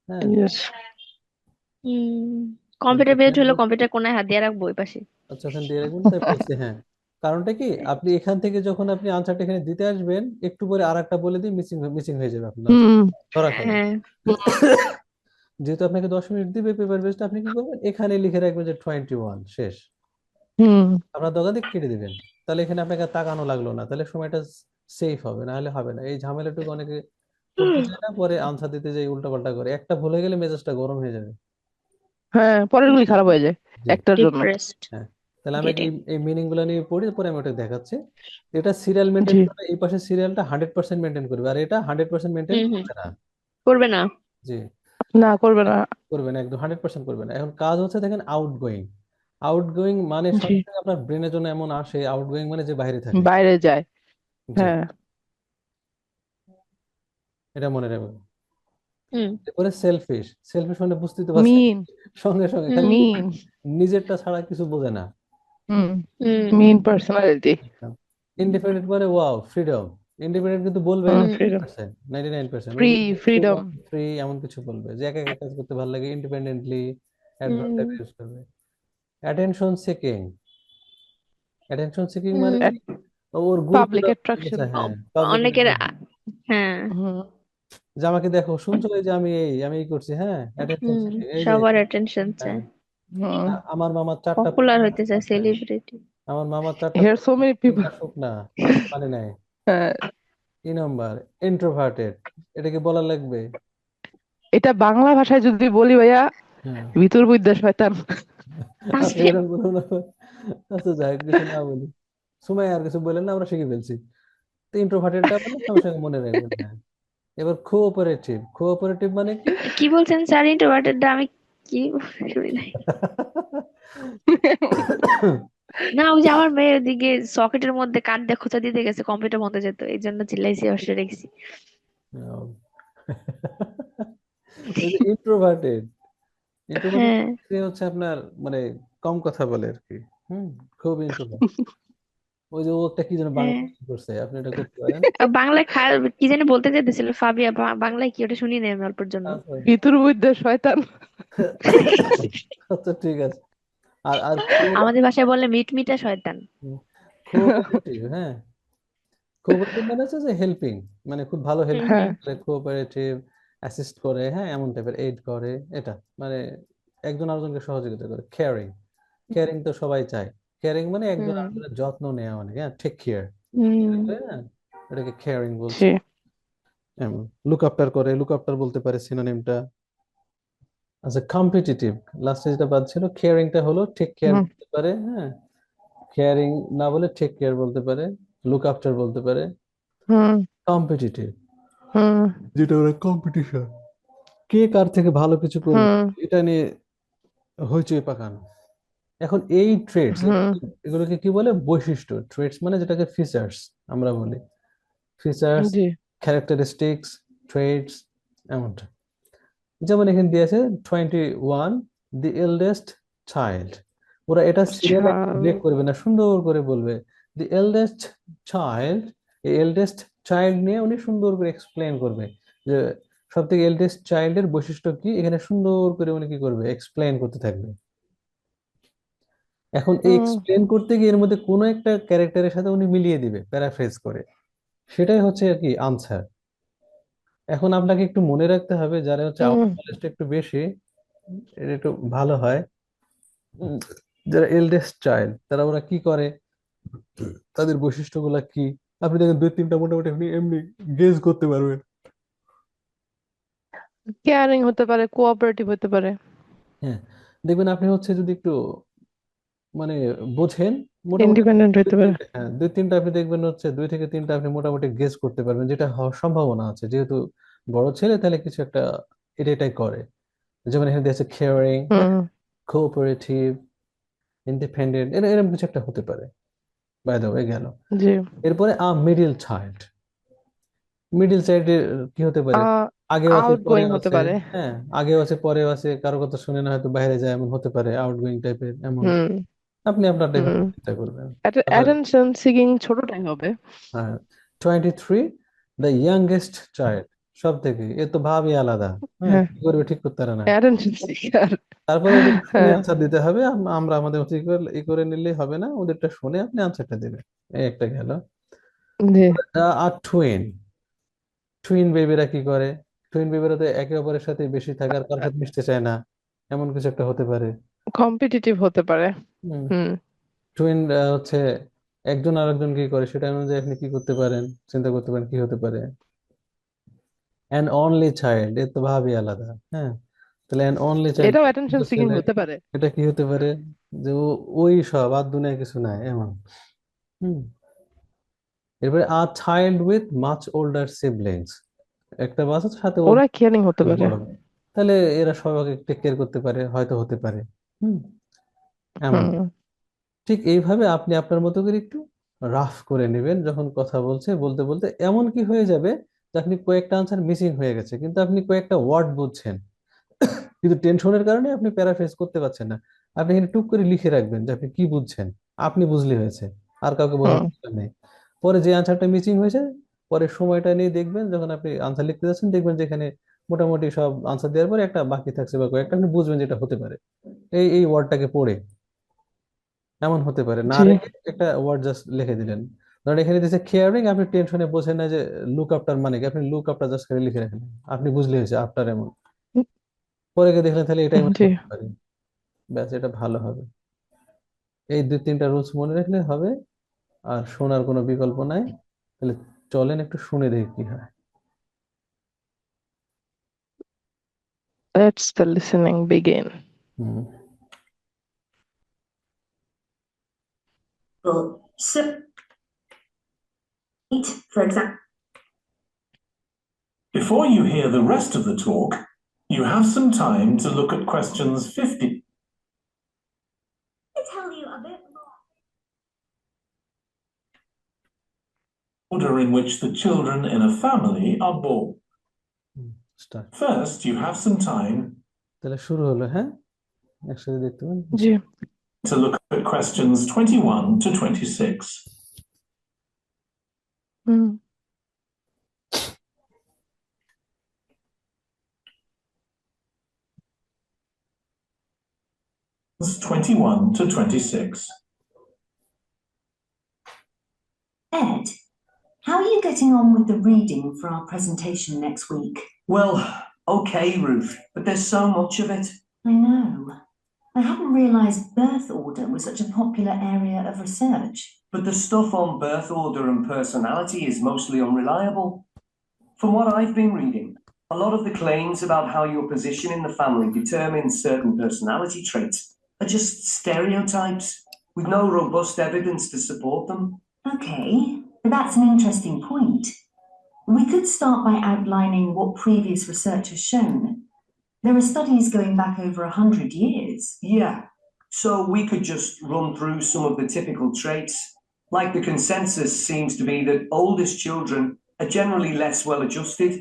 Speaker 1: হ্যাঁ।
Speaker 2: ইয়েস।
Speaker 3: হুম। কম্পিউটার বেসড হলো কম্পিউটার কোনায় হাত দিয়ে রাখবো ওই পাশে।
Speaker 1: আচ্ছা, ওখানে দিয়ে রাখবেন, তাই বলছি, হ্যাঁ। কারণটা কি, আপনি এখান থেকে যখন আপনি আনসারটা এখানে দিতে আসবেন, একটু পরে আর একটা বলে দিয়ে মিসিং মিসিং হয়ে যাবে আপনার answer,
Speaker 2: হুম,
Speaker 1: ধরা খাবে।
Speaker 3: হ্যাঁ
Speaker 1: যেহেতু আপনাকে 10 মিনিট দিবে পেপার বেসড, আপনি কি করবেন, এখানে লিখে রাখবেন যে 21 শেষ,
Speaker 2: হুম,
Speaker 1: আপনার দোকান থেকে কেটে দিবেন, তাহলে এখানে আপনাকে আর তাকানো লাগলো না, তাহলে সময়টা সেফ হবে, না হলে হবে না। এই ঝামেলাটুকু অনেকে করতে চায় না, পরে আনসার দিতে যাই উল্টাপাল্টা করে, একটা ভুল হয়ে গেলে মেজাজটা গরম হয়ে যাবে।
Speaker 2: হ্যাঁ, পরের গুলি খারাপ হয়ে যায়
Speaker 1: জি,
Speaker 2: একটার জন্য।
Speaker 3: ডিপ্রেসড
Speaker 1: হ্যাঁ। তাহলে আমি
Speaker 3: গেটিং।
Speaker 1: এই মিনিং গুলো নিয়ে পড়ি, পরে আমি ওটা দেখাচ্ছি। এটা সিরিয়াল মেনটেন
Speaker 2: জি,
Speaker 1: করবে, এই পাশে সিরিয়ালটা 100% মেনটেন করবে, আর এটা 100% মেনটেন
Speaker 3: হুম হুম
Speaker 1: করবে না।
Speaker 3: করবে না।
Speaker 1: জি,
Speaker 2: না করবে না।
Speaker 1: করবে না, একদম 100% করবে না। এখন কাজ হচ্ছে, দেখেন, আউটগোয়িং। আউটগোয়িং মানে
Speaker 2: জি,
Speaker 1: সঙ্গে সঙ্গে আপনার ব্রেনের জন্য এমন আসে, আউটগোয়িং মানে যে বাইরে থাকে।
Speaker 2: বাইরে যায়।
Speaker 1: জি,
Speaker 2: হ্যাঁ,
Speaker 1: এটা মনে রাখবেন।
Speaker 3: হুম
Speaker 1: এরপরে সেলফিশ, সেলফিশ মানে বুঝতেই তো পারছেন,
Speaker 2: মিন,
Speaker 1: সঙ্গে সঙ্গে
Speaker 3: হুম
Speaker 1: খালি
Speaker 2: মিন,
Speaker 1: নিজেরটা ছাড়া কিছু বোঝে না।
Speaker 2: হুম,
Speaker 3: হুম
Speaker 2: মিন পার্সোনালিটি।
Speaker 1: ইন্ডিপেন্ডেন্ট মানে ওয়াও, ফ্রিডম। ইন্ডিপেন্ডেন্ট কিন্তু বলবে
Speaker 2: ফ্রিডম,
Speaker 1: 99%,
Speaker 2: ফ্রি, ফ্রিডম।
Speaker 1: ফ্রি, এমন কিছু বলবে যে একা একা কাজ করতে ভালো লাগে, ইন্ডিপেন্ডেন্টলি, অ্যাডভার্ব
Speaker 3: হুম
Speaker 1: ইউজ করবে। অ্যাটেনশন সিকিং, অ্যাটেনশন সিকিং মানে
Speaker 3: হুম
Speaker 1: কি? ওর গুরুত্ব
Speaker 2: পাবলিক অ্যাট্রাকশন।
Speaker 1: হ্যাঁ, পাবলিক,
Speaker 3: অনেকের হ্যাঁ
Speaker 2: হুম,
Speaker 1: যে আমাকে দেখো, শুনছো, এই যে আমি এই করছি, হ্যাঁ, অ্যাটেনশন
Speaker 3: হুম
Speaker 1: সিকিং, এই যে,
Speaker 3: সবার অ্যাটেনশন
Speaker 1: হ্যাঁ,
Speaker 3: চায়,
Speaker 2: হুম।
Speaker 1: আমার মামার 4টা
Speaker 3: পপুলার হইতে চায়, সেলিব্রিটি।
Speaker 1: আমার মামার 4টা
Speaker 2: Here are so many people.
Speaker 1: 3টা শুকনা, মানে নাই।
Speaker 2: হ্যাঁ,
Speaker 1: 2 নম্বর, ইন্ট্রোভার্টেড, এটা কি বলা লাগবে?
Speaker 2: এটা বাংলা ভাষায় যদি বলি ভাইয়া,
Speaker 1: হ্যাঁ।
Speaker 2: ভিতর বুদ্ধা শয়তান।
Speaker 1: আচ্ছা, এরকম বলবো না। আচ্ছা, যাই হোক, কিছু না বলি, সময় আর কিছু বললেন না, আমরা শিখে ফেলছি। তো ইন্ট্রোভার্টেডটা বলে সঙ্গে সঙ্গে মনে রাখবেন, হ্যাঁ। এবার কোঅপারেটিভ, কোঅপারেটিভ মানে কি?
Speaker 3: কি বলছেন স্যার ইন্ট্রোভার্টেড? আমি কি শুনি নাই। না ওই যে আমার মেয়ে ওদিকে সকেটের মধ্যে কাঠ দিয়ে খোঁচা দিতে গেছে, কম্পিউটার বন্ধ যেত, এই জন্য চিল্লাইছি, অবশ্য রেখেছি।
Speaker 1: ওই যে ইন্ট্রোভার্টেড, ইন্ট্রোভার্টেড
Speaker 3: হ্যাঁ
Speaker 1: হচ্ছে আপনার মানে কম কথা বলে আর কি, হুম, খুব ইন্ট্রোভার্ট। ওই যে ও একটা কি যেন বাংলা
Speaker 3: হ্যাঁ
Speaker 1: করছে, আপনি এটা করতে পারেন।
Speaker 3: বাংলায় কি জানি বলতে চাইতেছিল ফাবিয়া, বাংলায় কি ওটা শুনি নাই আমি অল্পের জন্য।
Speaker 1: আচ্ছা,
Speaker 2: ভিতর বুদ্ধা শয়তান।
Speaker 1: আচ্ছা, ঠিক আছে। আর আর
Speaker 3: আমাদের ভাষায় বলে মিটমিটা শয়তান।
Speaker 1: কোঅপারেটিভ, হ্যাঁ, কোঅপারেটিভ মানে হচ্ছে যে হেল্পিং, মানে খুব ভালো হেল্প
Speaker 3: হুম
Speaker 2: হ্যাঁ,
Speaker 1: করে, কোঅপারেটিভ, অ্যাসিস্ট করে, হ্যাঁ, এমন টাইপের, এইড করে, এটা মানে একজন আরেকজনকে সহযোগিতা করে। কেয়ারিং, কেয়ারিং তো সবাই চায়। কেয়ারিং মানে একজন
Speaker 3: হুম
Speaker 1: আরেকজনের যত্ন নেওয়া, মানে, হ্যাঁ, টেক কেয়ার,
Speaker 3: হুম
Speaker 1: হ্যাঁ, এটাকে কেয়ারিং বলছে।
Speaker 2: জি,
Speaker 1: এমন লুক আফটার করে, লুক আফটার বলতে পারে সিনোনিমটা। আচ্ছা, কম্পিটিটিভ, লাস্টে যেটা বাদ ছিল, কেয়ারিংটা হলো টেক কেয়ার
Speaker 2: হুম,
Speaker 1: বলতে পারে, হ্যাঁ, কেয়ারিং না বলে টেক কেয়ার বলতে পারে, লুক আফটার বলতে পারে।
Speaker 2: হুম,
Speaker 1: কম্পিটিটিভ,
Speaker 2: হুম,
Speaker 1: যেটা ওরা কম্পিটিশন, কে কার থেকে ভালো কিছু করবে,
Speaker 2: হুম,
Speaker 1: এটা নিয়ে হইচই পাকানো। এখন এই ট্রেটস,
Speaker 2: হুম
Speaker 1: এগুলোকে কি বলে? বৈশিষ্ট্য। ট্রেটস মানে যেটাকে ফিচার্স আমরা বলি, ফিচার্স,
Speaker 2: জি
Speaker 1: ক্যারেক্টারিস্টিক্স, ট্রেটস, এমনটা। যেমন এখানে দিয়েছে 21, দি এল্ডেস্ট চাইল্ড। ওরা এটা
Speaker 2: আচ্ছা
Speaker 1: সিরিয়াল ব্রেক করবে না, সুন্দর করে বলবে দি এল্ডেস্ট চাইল্ড। এই এল্ডেস্ট চাইল্ড নিয়ে উনি সুন্দর করে এক্সপ্লেন করবে যে সব থেকে এল্ডেস্ট চাইল্ডের বৈশিষ্ট্য কি, এখানে সুন্দর করে উনি কি করবে? এক্সপ্লেন করতে থাকবে। এখন এই
Speaker 2: হুম
Speaker 1: এক্সপ্লেন করতে গিয়ে এর মধ্যে কোনো একটা ক্যারেক্টারের সাথে উনি মিলিয়ে দিবে প্যারাফ্রেজ করে, সেটাই হচ্ছে আর কি আনসার। এখন আপনাকে একটু মনে রাখতে হবে, যারা হচ্ছে
Speaker 2: হুম
Speaker 1: আউট নলেজটা একটু বেশি, এটা একটু ভালো হয়। উম, যারা এল্ডেস্ট চাইল্ড তারা ওরা কি করে, তাদের বৈশিষ্ট্যগুলা কি, আপনি দেখেন দুই তিনটা মোটামুটি আপনি এমনি গেস করতে পারবেন।
Speaker 2: কেয়ারিং হতে পারে, কোঅপারেটিভ হতে পারে,
Speaker 1: হ্যাঁ, দেখবেন আপনি হচ্ছে যদি একটু মানে বোঝেন, মোটামুটি
Speaker 2: ইন্ডিপেন্ডেন্ট হতে পারে।
Speaker 1: হ্যাঁ দুই তিনটা আপনি দেখবেন হচ্ছে, দুই থেকে তিনটা আপনি মোটামুটি গেস করতে পারবেন, যেটা হওয়ার সম্ভাবনা আছে, যেহেতু বড় ছেলে তাহলে কিছু একটা এটাই করে। যেমন এখানে দিয়েছে কেয়ারিং,
Speaker 2: হুম
Speaker 1: কোঅপারেটিভ, ইন্ডিপেন্ডেন্ট, এরকম কিছু একটা হতে পারে। বাই দ্য ওয়ে গেল।
Speaker 2: জি
Speaker 1: এরপরে মিডিল চাইল্ড। মিডিল চাইল্ড কি হতে পারে? আগেও আছে
Speaker 2: আউট গোয়িং
Speaker 1: পরেও
Speaker 2: হতে
Speaker 1: আছে।
Speaker 2: পারে।
Speaker 1: হ্যাঁ, আগেও আছে পরেও আছে, কারো কথা শুনে না হয়তো বাইরে যায়, এমন হতে পারে, আউটগোয়িং টাইপের এমন।
Speaker 2: হুম
Speaker 1: আপনি আপনারটা
Speaker 2: হুম
Speaker 1: এভাবে চিন্তা করবেন। আবার
Speaker 2: অ্যাটেনশন সিকিং ছোটটাই হবে।
Speaker 1: 23, দ্য ইয়াংগেস্ট চাইল্ড। সব থেকে এ তো ভাবই আলাদা। হ্যাঁ,
Speaker 2: হ্যাঁ
Speaker 1: কি করবে ঠিক করতে পারে না।
Speaker 2: Attention seeker.
Speaker 1: তারপরে ওদের শুনে
Speaker 2: হ্যাঁ
Speaker 1: আনসার দিতে হবে, আমরা আমাদের মতো ই করে নিলেই হবে না, ওদেরটা শুনে আপনি আনসারটা দিবেন। এই একটা গেল।
Speaker 2: জি
Speaker 1: আর টুইন, টুইন বেবিরা কি করে? টুইন বেবিরা তো একে অপরের সাথে বেশি থাকার, কারোর সাথে মিশতে চায় না, এমন কিছু একটা হতে পারে।
Speaker 2: কম্পিটিটিভ হতে পারে। হুম
Speaker 1: টুইন হচ্ছে একজন আরেকজন কি করে সেটা অনুযায়ী আপনি কি করতে পারেন, চিন্তা করতে পারেন কি হতে পারে। অ্যান অনলি চাইল্ড, এর তো ভাবই আলাদা। হ্যাঁ, তাহলে অ্যান অনলি চাইল্ড
Speaker 2: এটাও অ্যাটেনশন সিকিং
Speaker 1: ছেলে,
Speaker 2: হতে পারে।
Speaker 1: এটা কি হতে পারে? যে ওই সব আর দুনিয়ায় কিছু নাই এমন। হুম। এরপরে a child with much older siblings. একটা বাচ্চার সাথে ওর
Speaker 2: ওরা কেয়ারিং হতে পারে।
Speaker 1: বড়, তাহলে এরা সবাইকে টেক কেয়ার করতে পারে, হয়তো হতে পারে। হুম, এমন।
Speaker 2: হুম
Speaker 1: ঠিক এইভাবে আপনি আপনার মতো করে একটু রাফ করে নেবেন, যখন কথা বলতে বলতে এমন কি হয়ে যাবে যে আপনি কয়েকটা আনসার মিসিং হয়ে গেছে, কিন্তু আপনি কয়েকটা ওয়ার্ড বুঝছেন, কিন্তু টেনশনের কারণে আপনি প্যারাফ্রেজ করতে পারছেন না। আপনি এখানে টুক করে লিখে রাখবেন যে আপনি কি বুঝছেন, আপনি বুঝলে হয়েছে, আর কাউকে বোঝার
Speaker 2: হুম
Speaker 1: দরকার নেই। পরে যে আনসারটা মিসিং হয়েছে, পরে সময়টা নিয়ে দেখবেন, যখন আপনি আনসার লিখতে যাচ্ছেন দেখবেন যেখানে মোটামুটি সব আনসার দেওয়ার পরে একটা বাকি থাকছে বা কয়েকটা, আপনি বুঝবেন যেটা হতে পারে এই ওয়ার্ডটাকে পড়ে। এমন হতে পারে না
Speaker 2: জি
Speaker 1: রেখে একটা ওয়ার্ড জাস্ট লিখে দিলেন। ধরেন এখানে দিয়েছে কেয়ারিং, আপনি টেনশনে বোঝেন না যে লুক আফটার মানে কি, আপনি লুক আফটার জাস্ট করে লিখে রাখেন, আপনি বুঝলে হয়েছে আফটার এমন। পরে গিয়ে দেখলেন তাহলে এটাই মানে
Speaker 2: জি
Speaker 1: করতে পারি, ব্যাস এটা ভালো হবে। এই দুই তিনটা রুলস মনে রাখলে হবে, আর শোনার কোনো বিকল্প নাই। তাহলে চলেন একটু শুনে দেখি কি হয়।
Speaker 2: Let's the listening begin.
Speaker 1: Hmm.
Speaker 6: So, for example,
Speaker 4: Before you hear the rest of the talk, you have some time to look at questions 50.
Speaker 6: to tell you a bit more.
Speaker 4: Order in which the children in a family are born.
Speaker 1: Start.
Speaker 4: First, you have some time
Speaker 1: তাহলে শুরু হলো। হ্যাঁ, একসাথে দেখতে পাবেন।
Speaker 2: জি
Speaker 4: to look at questions 21 to 26.
Speaker 2: Hmm
Speaker 4: 21 to 26.
Speaker 6: Ed, how are you getting on with the reading for our presentation next week?
Speaker 7: Well, okay, Ruth, but there's so much of it.
Speaker 6: I know. I hadn't realised birth order was such a popular area of research.
Speaker 7: But the stuff on birth order and personality is mostly unreliable. From what I've been reading, a lot of the claims about how your position in the family determines certain personality traits are just stereotypes with no robust evidence to support them.
Speaker 6: Okay, that's an interesting point. We could start by outlining what previous research has shown. There are studies going back over 100 years.
Speaker 7: Yeah, So we could just run through some of the typical traits. Like the consensus seems to be that oldest children are generally less well adjusted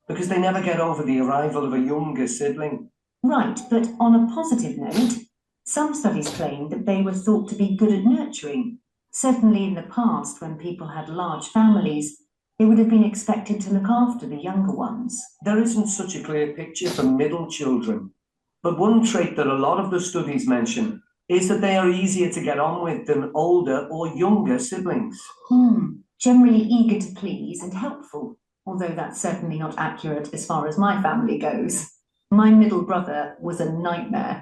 Speaker 7: because they never get over the arrival of a younger sibling.
Speaker 6: Right, but on a positive note, some studies claim that they were thought to be good at nurturing. Certainly in the past, when people had large families, they would have been expected to look after the younger ones.
Speaker 7: There isn't such a clear picture for middle children, but one trait that a lot of the studies mention is that they are easier to get on with than older or younger siblings.
Speaker 6: Generally eager to please and helpful, although that's certainly not accurate as far as my family goes. My middle brother was a nightmare,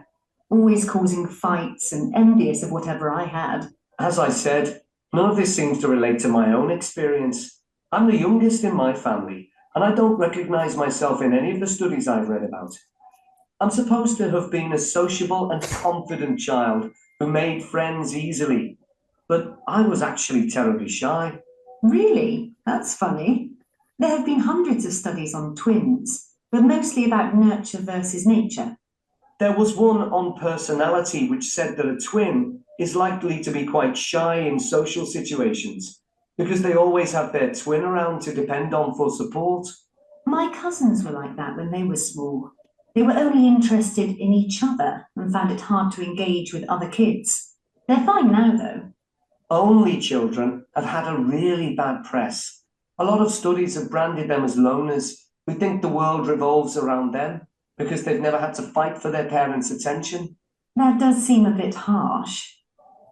Speaker 6: always causing fights and envious of whatever I had.
Speaker 7: As I said, none of this seems to relate to my own experience. I'm the youngest in my family, and I don't recognize myself in any of the studies I've read about. I'm supposed to have been a sociable and confident child who made friends easily, but I was actually terribly shy.
Speaker 6: Really? That's funny. There have been hundreds of studies on twins, but mostly about nurture versus nature.
Speaker 7: There was one on personality which said that a twin is likely to be quite shy in social situations because they always have their twin around to depend on for support.
Speaker 6: My cousins were like that when they were small. They were only interested in each other and found it hard to engage with other kids. They're fine now, though.
Speaker 7: Only children have had a really bad press. A lot of studies have branded them as loners who think the world revolves around them because they've never had to fight for their parents' attention.
Speaker 6: That does seem a bit harsh.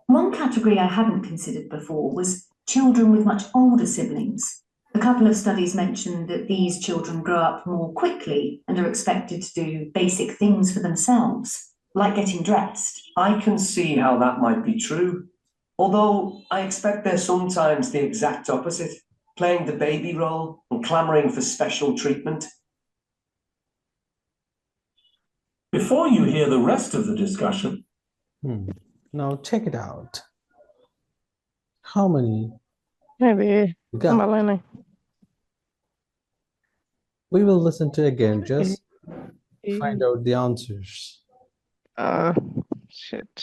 Speaker 6: One category I hadn't considered before was children with much older siblings. A couple of studies mentioned that these children grow up more quickly and are expected to do basic things for themselves, like getting dressed.
Speaker 7: I can see how that might be true, although I expect they're sometimes the exact opposite, playing the baby role and clamoring for special treatment.
Speaker 4: Before you hear the rest of the discussion,
Speaker 1: Now check it out. How many
Speaker 2: Maybe.
Speaker 1: got?
Speaker 2: ভালোই নাই।
Speaker 1: We will listen to again, just find out the answers.
Speaker 2: Shit.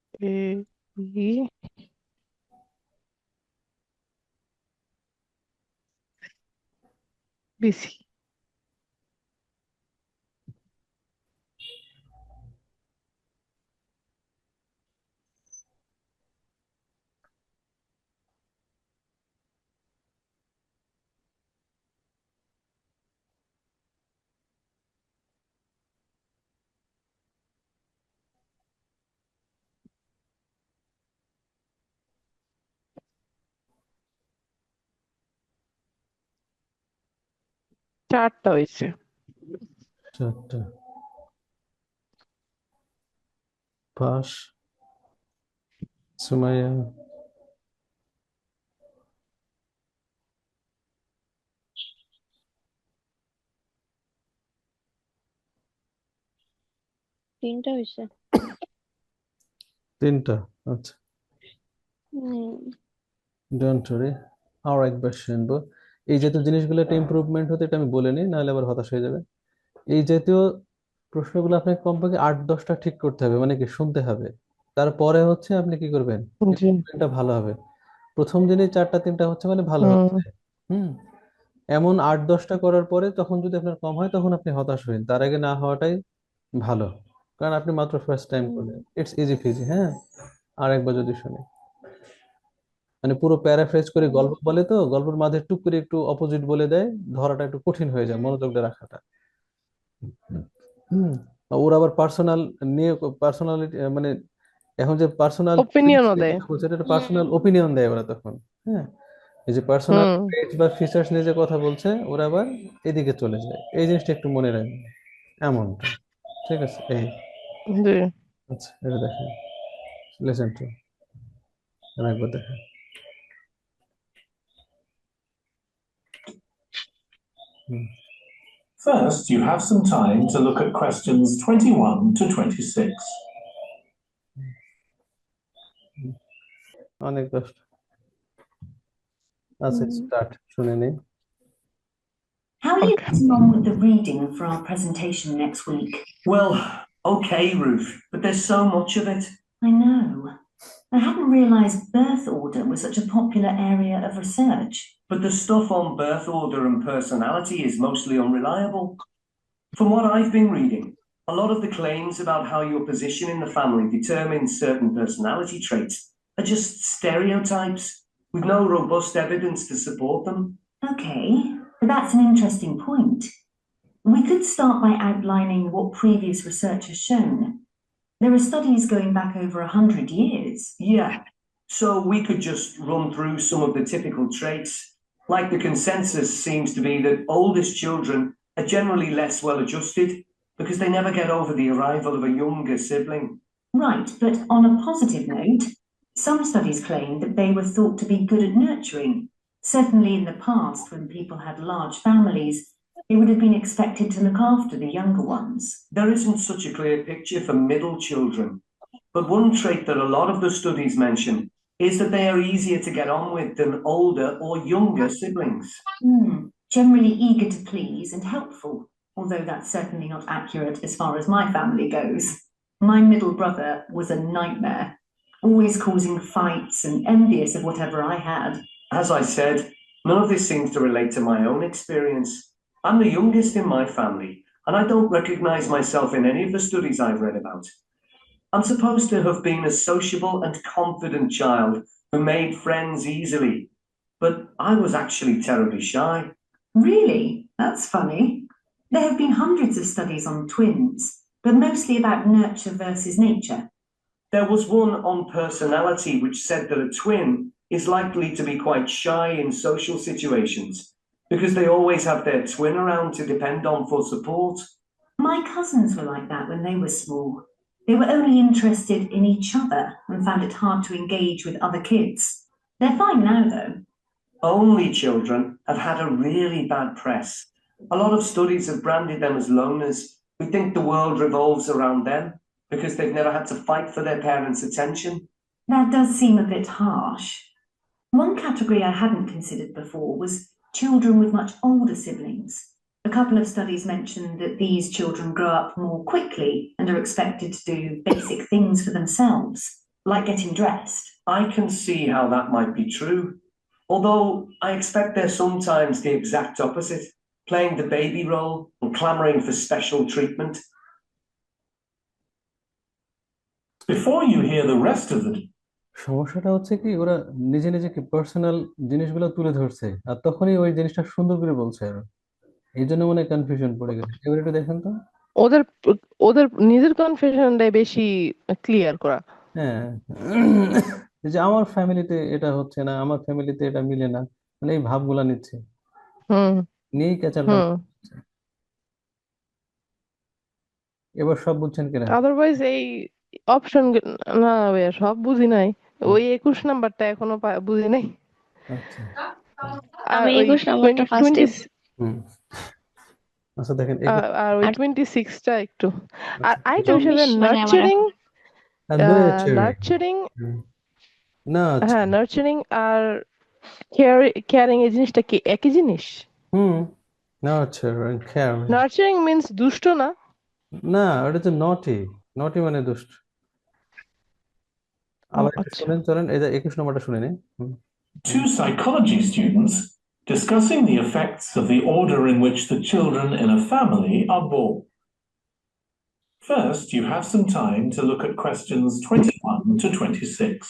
Speaker 2: F-A-E. BC. চারটা হয়েছে।
Speaker 1: চারটা। Pash, Sumaya,
Speaker 3: তিনটা হয়েছে।
Speaker 1: তিনটা। আচ্ছা, don't worry, আরো একবার শুনবো। এই জাতীয় জিনিসগুলো একটা ইমপ্রুভমেন্ট হতে, এটা আমি বলে নিই, নাহলে আবার হতাশ হয়ে যাবে। এই জাতীয় প্রশ্নগুলো আপনাকে কমপক্ষে 8-10টা ঠিক করতে হবে, মানে কি শুনতে হবে। তারপরে হচ্ছে আপনি কি করবেন,
Speaker 2: জি।
Speaker 1: ইমপ্রুভমেন্টটা ভালো হবে। প্রথম দিনে 4টা-3টা হচ্ছে মানে ভালো হচ্ছে। এমন 8-10টা করার পরে তখন যদি আপনার কম হয় তখন আপনি হতাশ হবেন, তার আগে না হওয়াটাই ভালো, কারণ আপনি মাত্র ফার্স্ট টাইম করলেন। It's easy Fiji. হ্যাঁ, আর একবার যদি শুনি, মানে পুরো প্যারাফ্রেজ করে গল্প বলে তো, গল্পের মাঝে টুক করে একটু অপোজিট বলে দেয়, ধরাটা একটু কঠিন হয়ে যায়, মনোযোগটা রাখাটা। ওর আবার পার্সোনাল নিয়ে, পার্সোনালিটি মানে এখন যে পার্সোনাল
Speaker 2: ওপিনিয়নও দেয়।
Speaker 1: এটা পার্সোনাল ওপিনিয়ন দেয় ওরা তখন। হ্যাঁ, এই যে পার্সোনাল ট্রেট বা ফিচার্স নিয়ে যে কথা বলছে ওরা আবার এদিকে চলে যায়, এই জিনিসটা একটু মনে রাখবেন, এমনটা। ঠিক আছে, এই
Speaker 2: জি।
Speaker 1: আচ্ছা, এটা দেখেন, লিসেন টু, একবার দেখেন।
Speaker 4: first you have some time to look at questions 21 to 26.
Speaker 1: অনেক কষ্ট। আচ্ছা স্টার্ট শুনে নিই
Speaker 6: How are you
Speaker 2: Okay.
Speaker 6: getting on with the reading for our presentation next week?
Speaker 7: Well, okay, Ruth, but there's so much of it.
Speaker 6: I know. I hadn't realised birth order was such a popular area of research.
Speaker 7: But the stuff on birth order and personality is mostly unreliable. From what I've been reading, a lot of the claims about how your position in the family determines certain personality traits are just stereotypes with no robust evidence to support them.
Speaker 6: Okay, but that's an interesting point. We could start by outlining what previous research has shown. There are studies going back over 100 years.
Speaker 7: Yeah, so we could just run through some of the typical traits. Like the consensus seems to be that oldest children are generally less well adjusted because they never get over the arrival of a younger sibling.
Speaker 6: Right, but on a positive note, some studies claim that they were thought to be good at nurturing. Certainly in the past, when people had large families, they would have been expected to look after the younger ones.
Speaker 7: There isn't such a clear picture for middle children, but one trait that a lot of the studies mention is that they are easier to get on with than older or younger siblings.
Speaker 6: Generally eager to please and helpful, although that's certainly not accurate as far as my family goes. My middle brother was a nightmare, always causing fights and envious of whatever I had.
Speaker 7: As I said, none of this seems to relate to my own experience. I'm the youngest in my family, and I don't recognize myself in any of the studies I've read about. I'm supposed to have been a sociable and confident child who made friends easily, but I was actually terribly shy.
Speaker 6: Really? That's funny. There have been hundreds of studies on twins, but mostly about nurture versus nature.
Speaker 7: There was one on personality which said that a twin is likely to be quite shy in social situations because they always have their twin around to depend on for support.
Speaker 6: My cousins were like that when they were small. They were only interested in each other and found it hard to engage with other kids. They're fine now, though.
Speaker 7: Only children have had a really bad press. A lot of studies have branded them as loners who think the world revolves around them because they've never had to fight for their parents' attention.
Speaker 6: That does seem a bit harsh. One category I hadn't considered before was children with much older siblings. A couple of studies mentioned that these children grow up more quickly and are expected to do basic things for themselves, like getting dressed.
Speaker 7: I can see how that might be true, although I expect they're sometimes the exact opposite, playing the baby role and clamoring for special treatment.
Speaker 4: Before you hear the rest of the
Speaker 1: সমস্যাটা হচ্ছে কি ওরা নিজে নিজে কি personal জিনিসগুলো তুলে ধরছে আর তখনই ওই জিনিসটা সুন্দর করে বলছে আর এই জন্য মনে হয় কনফিউশন পড়ে গেছে এবার একটু দেখেন তো
Speaker 2: ওদের ওদের নিজের কনফিউশনটাই বেশি ক্লিয়ার করা।
Speaker 1: হ্যাঁ এই যে আমার ফ্যামিলিতে এটা হচ্ছে না আমার ফ্যামিলিতে এটা মিলে না মানে এই ভাবগুলা নিচ্ছে
Speaker 2: হুম
Speaker 1: নিয়েই ক্যাচালটা
Speaker 2: হুম
Speaker 1: এবার সব বুঝছেন কিনা
Speaker 2: আদারওয়াইজ এই অপশন না ভাইয়া সব বুঝি নাই। ওই 21 নাম্বারটা এখনো বুঝি নাই।
Speaker 1: আচ্ছা
Speaker 2: আর
Speaker 3: আমি
Speaker 2: ওই
Speaker 3: 21 নাম্বারটা ফার্স্টে
Speaker 1: হুম আচ্ছা দেখেন
Speaker 2: আর ওই
Speaker 3: আর
Speaker 2: 26টা একটু। আর
Speaker 1: আচ্ছা
Speaker 2: আরেকটা বিষয়
Speaker 3: 24 মানে আমার
Speaker 2: নার্চারিং
Speaker 1: nurturing
Speaker 2: নার্চারিং
Speaker 1: nurture
Speaker 2: হ্যাঁ নার্চারিং আর কেয়ারিং এই জিনিসটা কি একই জিনিস?
Speaker 1: হুম nurture and care
Speaker 2: nurturing means দুষ্ট না?
Speaker 1: না ওটা তো নটি নটি মানে দুষ্ট আবার একটু
Speaker 2: আচ্ছা
Speaker 1: শুনেন চলেন এই যে 21 নম্বরটা শুনে নিন
Speaker 4: two psychology students discussing the effects of the order in which the children in a family are born. First, you have some time to look at questions 21 to 26.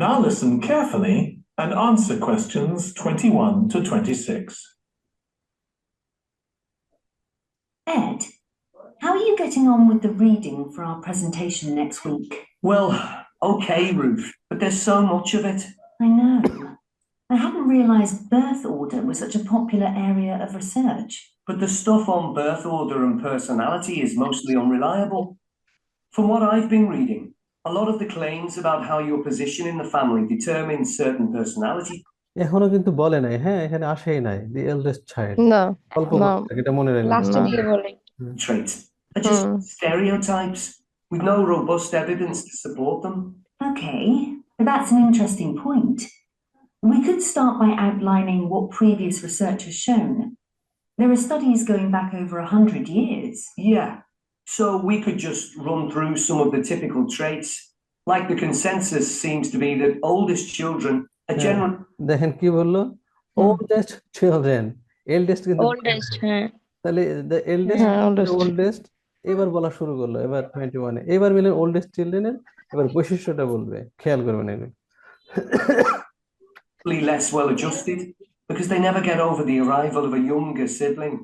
Speaker 4: Now listen carefully and answer questions 21 to 26.
Speaker 6: Ed, how are you getting on with the reading for our presentation next week?
Speaker 7: Well, okay, Ruth, but there's so much of it.
Speaker 6: I know. I hadn't realised birth order was such a popular area of research.
Speaker 7: But the stuff on birth order and personality is mostly unreliable. From what I've been reading, A lot of the claims about how your position in the family determines certain personality
Speaker 1: এখনো কিন্তু বলে নাই, হ্যাঁ, এখানে আসেই নাই, দি eldest child,
Speaker 2: না
Speaker 1: অল্প
Speaker 2: না
Speaker 1: বলতে থাকে, এটা মনে রাখবেন।
Speaker 3: লাস্টের
Speaker 2: না
Speaker 3: দিকে বলে
Speaker 7: traits are just
Speaker 2: hmm
Speaker 7: stereotypes with no robust evidence to support them.
Speaker 6: Okay, that's an interesting point. We could start by outlining what previous research has shown. There are studies going back over 100 years.
Speaker 7: Yeah, so we could just run through some of the typical traits. Like the consensus seems to be that oldest children are
Speaker 1: হ্যাঁ,
Speaker 7: generally
Speaker 1: দেখেন কি বললো,
Speaker 2: হুম
Speaker 1: oldest children, eldest কিন্তু
Speaker 3: oldest হ্যাঁ
Speaker 1: তাহলে the eldest
Speaker 2: হ্যাঁ oldest
Speaker 1: oldest এবার বলা শুরু করলো, এবার 21-এ এবার মিলে ওল্ডেস্ট চিলড্রেনের এবার বৈশিষ্ট্যটা বলবে, খেয়াল করবেন এগুলো।
Speaker 7: less well adjusted because they never get over the arrival of a younger sibling.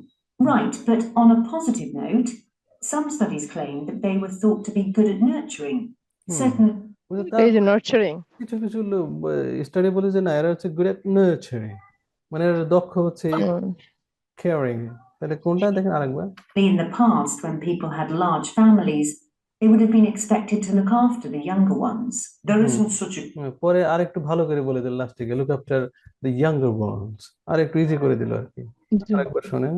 Speaker 6: Right, but on a positive note, some studies claim that they were thought to be good at nurturing. Certain
Speaker 1: তার
Speaker 2: এই যে nurturing
Speaker 1: কিছু কিছু study বলে যে না, এরা হচ্ছে গুড এট নার্চারিং, মানে এরা দক্ষ হচ্ছে কেয়ারিং। তাহলে কোনটা দেখেন আরেকবার।
Speaker 6: in the past, when people had large families, they would have been expected to look after the younger ones.
Speaker 7: There isn't such a
Speaker 1: পরে আরেকটু ভালো করে বলে দিল লাস্টে গিয়ে, look after the younger ones, আর একটু ইজি করে দিল আর কি। আরেকবার শোনেন,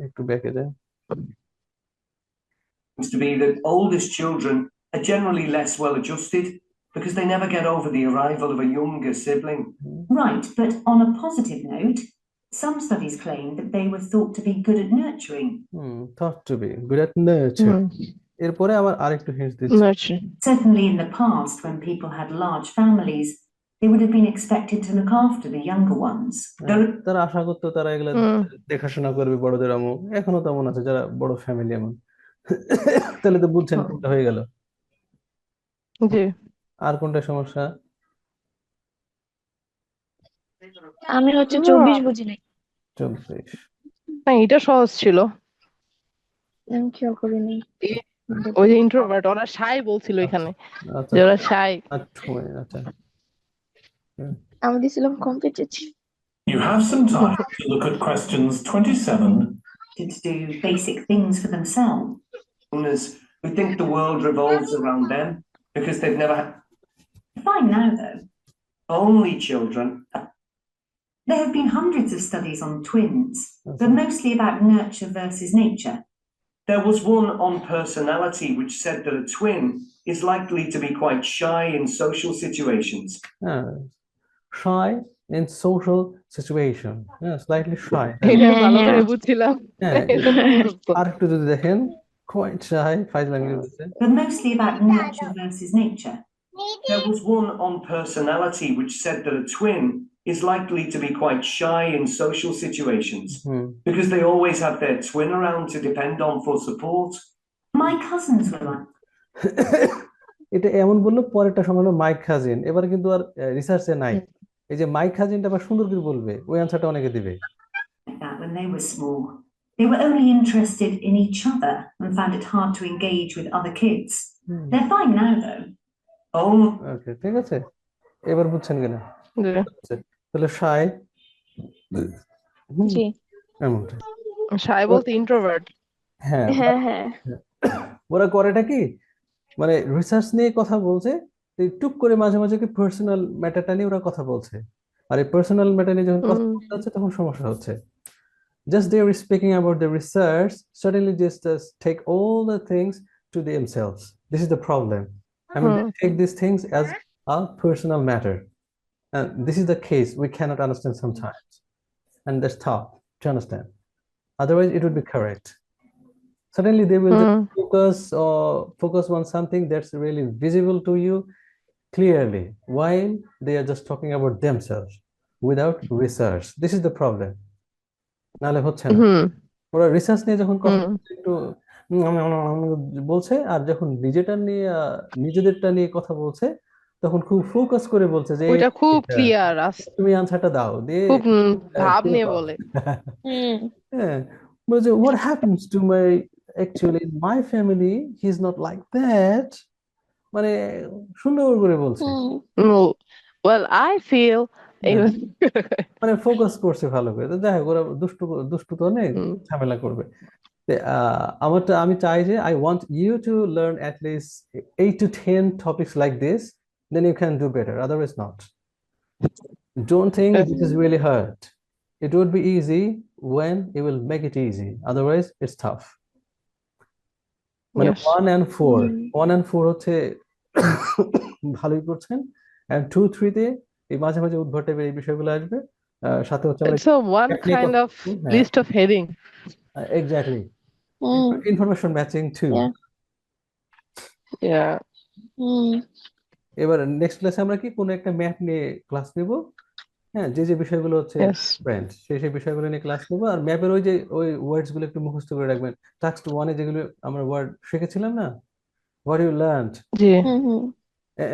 Speaker 1: একটু ব্যাকে যায়।
Speaker 7: seems to be that oldest children are generally less well adjusted because they never get over the arrival of a younger sibling.
Speaker 6: Right, but on a positive note, some studies claim that they were thought to be good at nurturing.
Speaker 1: Thought to be good at nurturing. এরপরে আবার আরেকটু hints দিচ্ছি।
Speaker 2: Nurturing
Speaker 6: Certainly in the past, when people had large families, they would have been expected to look after the younger ones.
Speaker 1: তারা আশা করতো তারা এগুলা দেখাশোনা করবে, বড়দের আমও এখনো তেমন আছে যারা বড় ফ্যামিলি এমন। তাহলে তো বুঝছেন কোনটা হয়ে গেল।
Speaker 2: জি
Speaker 1: আর কোনটা সমস্যা?
Speaker 3: আমি হচ্ছে 24 বুঝি নাই
Speaker 1: 24।
Speaker 2: না এটা সহজ ছিল,
Speaker 3: আমি খেয়াল করিনি
Speaker 2: ওই যে ইন্ট্রোভার্ট ওরা শাই বলছিল এখানে,
Speaker 1: আচ্ছা
Speaker 2: যে ওরা শাই।
Speaker 1: আচ্ছা
Speaker 3: আমি দিছিলাম competitive
Speaker 4: You have some time to look at questions 27
Speaker 6: To do basic things for themselves.
Speaker 7: Owners who think the world revolves around them because they've never had
Speaker 6: Fine now, though.
Speaker 7: only children.
Speaker 6: There have been hundreds of studies on twins, but mostly about nurture versus nature.
Speaker 7: There was one on personality which said that a twin is likely to be quite shy in social situations.
Speaker 1: shy in social situation, slightly shy।
Speaker 2: এটা ভালো করে বুঝছিলাম।
Speaker 1: হ্যাঁ, আর একটু যদি দেখেন, quite shy, ফাইজলামি বলছে।
Speaker 6: But mostly about nurture versus nature.
Speaker 7: There was one on personality which said that a twin is likely to be quite shy in social situations because they always have their twin around to depend on for support.
Speaker 6: My cousins were like
Speaker 1: এটা এমন বললো, পরেরটা সময় হলো my cousin. এবার কিন্তু আর রিসার্চে নাই, এই যে মাই কাজিনটা আবার সুন্দর করে বলবে, ওই আনসারটা অনেকে দিবে।
Speaker 6: that when they were small. They were only interested in each other and found it hard to engage with other kids. They're fine now, though.
Speaker 7: Oh,
Speaker 1: ওকে, ঠিক আছে, এবার বুঝছেন কিনা?
Speaker 2: জি
Speaker 1: তাহলে শাই
Speaker 3: জি
Speaker 1: এমনটা।
Speaker 2: শাই বলতে ইন্ট্রোভার্ট।
Speaker 1: হ্যাঁ,
Speaker 3: হ্যাঁ হ্যাঁ
Speaker 1: ওরা করেটা কি, মানে রিসার্চ নিয়ে কথা বলছে, এই টুক করে মাঝে মাঝে কি পার্সোনাল ম্যাটারটা নিয়ে ওরা কথা বলছে, আর এই পার্সোনাল ম্যাটার নিয়ে যখন কথা বলতে হচ্ছে তখন সমস্যা হচ্ছে। Just they were speaking about the research, suddenly just take all the things to themselves. This is the problem. I mean, they take these things as a personal matter. And this is the case we cannot understand sometimes. And that's tough to understand. Otherwise, it would be correct. Suddenly, they will just focus on something that's really visible to you clearly, while they are just talking about themselves without research. This is the problem. নালে হচ্ছে না, ওরা research নিয়ে যখন কথা একটু বলছে, আর যখন নিজেদেরটা নিয়ে কথা বলছে তখন খুব ফোকাস করে বলছে যে
Speaker 2: ওইটা খুব ক্লিয়ার,
Speaker 1: তুমি আনসারটা দাও, দিয়ে
Speaker 2: খুব ভাব নিয়ে বলে।
Speaker 1: হ্যাঁ, বলছে what happens to my actually in my family he's not like that, মানে সুন্দর করে বলছে,
Speaker 2: well I feel
Speaker 1: মানে ফোকাস করছে ভালো করে। তো যাই হোক, ওরা দুষ্টু তো অনেক ঝামেলা করবে। আমি চাই যে I want you to learn at least 8 to 10 topics like this, then you can do better, otherwise not. Don't think
Speaker 2: Yes.
Speaker 1: this is really hard. It would be easy when you will make it easy, otherwise it's tough. মানে
Speaker 2: Yes.
Speaker 1: 1 and 4
Speaker 3: hmm
Speaker 1: 1 and 4 হচ্ছে ভালোই করছেন, and 2 3 তে এই মাঝে মাঝে উদ্ভট টাইপের এই বিষয়গুলো আসবে, সাথে হচ্ছে আমরা
Speaker 2: It's a one
Speaker 1: technique
Speaker 2: kind of
Speaker 1: হ্যাঁ
Speaker 2: list of heading.
Speaker 1: Exactly
Speaker 3: hmm
Speaker 1: information matching to.
Speaker 3: yeah
Speaker 2: Yeah.
Speaker 3: Hmm
Speaker 1: এবার নেক্সট ক্লাসে আমরা কি কোনো একটা ম্যাপ নিয়ে ক্লাস নেব, হ্যাঁ, যে বিষয়গুলো হচ্ছে
Speaker 2: Yes.
Speaker 1: ফ্রেন্ড সেই বিষয়গুলো নিয়ে ক্লাস নেব। আর ম্যাপের ওই ওয়ার্ডস গুলো একটু মুখস্থ করে রাখবেন। টাস্ক 1 এ যেগুলো আমরা ওয়ার্ড শিখেছিলাম না, what you learned
Speaker 2: G.
Speaker 3: Hmm hmm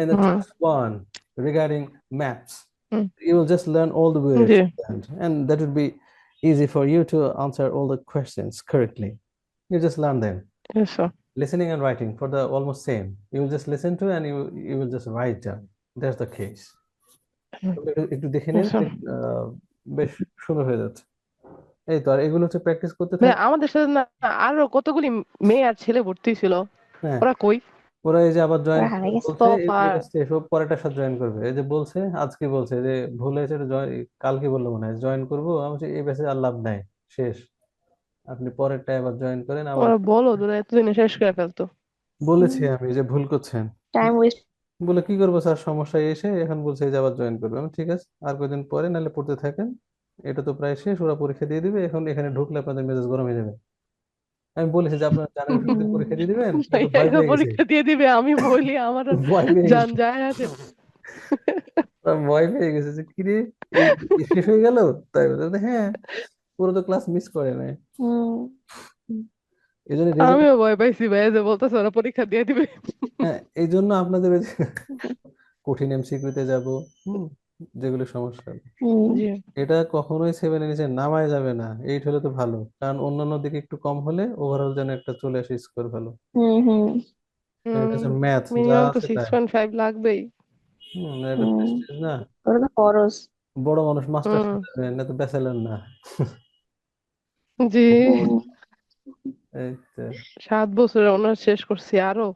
Speaker 1: in the
Speaker 2: hmm
Speaker 1: task 1 regarding maps,
Speaker 2: hmm
Speaker 1: you will just learn all the words
Speaker 2: G.
Speaker 1: and that would be easy for you to answer all the questions correctly. You just learn them.
Speaker 2: Yes, sir.
Speaker 1: Listening and writing for the almost same. You will just listen to and you will just write down. That's the case. একটু দেখে নিন,
Speaker 2: Yes, sir.
Speaker 1: বেশ সুন্দর হয়ে যাচ্ছে। এই তো, আর এগুলো হচ্ছে প্র্যাকটিস করতে
Speaker 2: ভাই
Speaker 1: থাকবে।
Speaker 2: আমাদের সাথে না আরো কতগুলি মেয়ে আর ছেলে ভর্তি ছিল,
Speaker 1: হ্যাঁ,
Speaker 2: ওরা কই?
Speaker 1: ওরা এই যে আবার জয়েন
Speaker 3: ওরা হারাই গেছে
Speaker 1: বলছে,
Speaker 2: আর
Speaker 1: এসব পরেরটার সাথে জয়েন করবে। এই যে বলছে আজকে বলছে যে ভুল হয়েছে, কালকে বললো মনে হয় জয়েন করবো। আমি বলছি এই ব্যাচে আর লাভ নাই, শেষ, আপনি পরেরটা আবার জয়েন করেন আবার।
Speaker 2: ওরা বলো ওরা এতদিনে শেষ করে ফেলতো।
Speaker 1: বলেছি আমি যে ভুল করছেন,
Speaker 3: টাইম ওয়েস্ট
Speaker 1: বলে কি করবো স্যার, সমস্যায় এসে এখন বলছে এই যে আবার জয়েন করবে। আমি ঠিক আছে, আর কয়েকদিন পরে নাহলে পড়তে থাকেন, এটা তো প্রায় শেষ, ওরা পরীক্ষা দিয়ে দিবে, এখন এখানে ঢুকলে আপনাদের মেজাজ গরম হয়ে যাবে। আমি বলেছি যে আপনারা জানুয়ারি ফেব্রুয়ারিতে পরীক্ষা দিয়ে দিবেন, কিন্তু ভয়
Speaker 2: ভাইয়া
Speaker 1: পেয়ে গেছে,
Speaker 2: পরীক্ষা দিয়ে দিবে, আমি বলি আমার আর
Speaker 1: ভয় পেয়ে
Speaker 2: জান
Speaker 1: গেছে,
Speaker 2: যায় আছে।
Speaker 1: ভয় পেয়ে গেছে যে কিরে এই এই শেষ হয়ে গেল। তাই বলছে, হ্যাঁ, পুরো তো ক্লাস মিস করে নাই।
Speaker 3: হুম
Speaker 1: এই জন্য রেজাল্ট,
Speaker 2: আমিও ভয় পাইছি ভাইয়া যে বলতেছে ওরা পরীক্ষা দিয়ে দিবে।
Speaker 1: হ্যাঁ, এই জন্য আপনাদের ওই যে কঠিন এমসিকিউতে যাব, যেগুলো সমস্যা,
Speaker 3: হুম
Speaker 2: জি।
Speaker 1: এটা কখনোই 7 এর নিচে নামায় যাবে না। 8 হলে তো ভালো, কারণ অন্যান্য দিকে একটু কম হলে ওভারঅল যেন একটা চলে আসে স্কোর ভালো।
Speaker 3: হুম হুম
Speaker 1: এটা হচ্ছে ম্যাথ, যা
Speaker 2: মিনিমাম তো
Speaker 1: আছে তাই।
Speaker 2: 6.5 লাগবেই।
Speaker 1: এটা
Speaker 3: হুম
Speaker 1: প্রেস্টিজ না,
Speaker 3: ওরা তো খরচ
Speaker 1: বড় মানুষ মাস্টার্স
Speaker 2: হুম
Speaker 1: করতে না তো ব্যাচেলর না।
Speaker 2: জি।
Speaker 3: হুম
Speaker 1: এই তো,
Speaker 2: 7 বছরে অনার্স শেষ করছি আরো।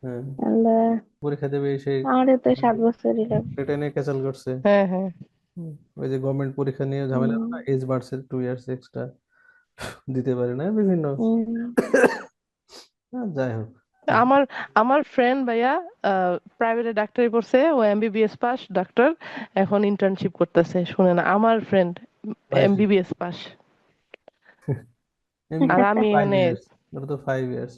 Speaker 1: হ্যাঁ,
Speaker 3: আল্লাহ
Speaker 1: পরীক্ষা দেবে সেই
Speaker 3: আমাদের তো 7 বছরই লাগবে।
Speaker 1: এটা নিয়ে ক্যাচাল করছে।
Speaker 2: হ্যাঁ হ্যাঁ।
Speaker 1: ওই যে গভর্নমেন্ট পরীক্ষা নিয়ে ঝামেলা
Speaker 3: হুম
Speaker 1: না, এজ বাড়ছে 2 ইয়ার্স এক্সট্রা, দিতে পারে না বিভিন্ন।
Speaker 3: হুম
Speaker 1: যাই হোক,
Speaker 2: আমার আমার ফ্রেন্ড ভাইয়া প্রাইভেটে ডাক্তারি পড়ছে, ও এমবিবিএস পাস ডাক্তার, এখন ইন্টার্নশিপ করতেছে। শুনে না, আমার ফ্রেন্ড এমবিবিএস পাস, আর আমি
Speaker 1: 5
Speaker 2: এখানে
Speaker 1: ইয়ার্স, ওটা তো 5 ইয়ার্স।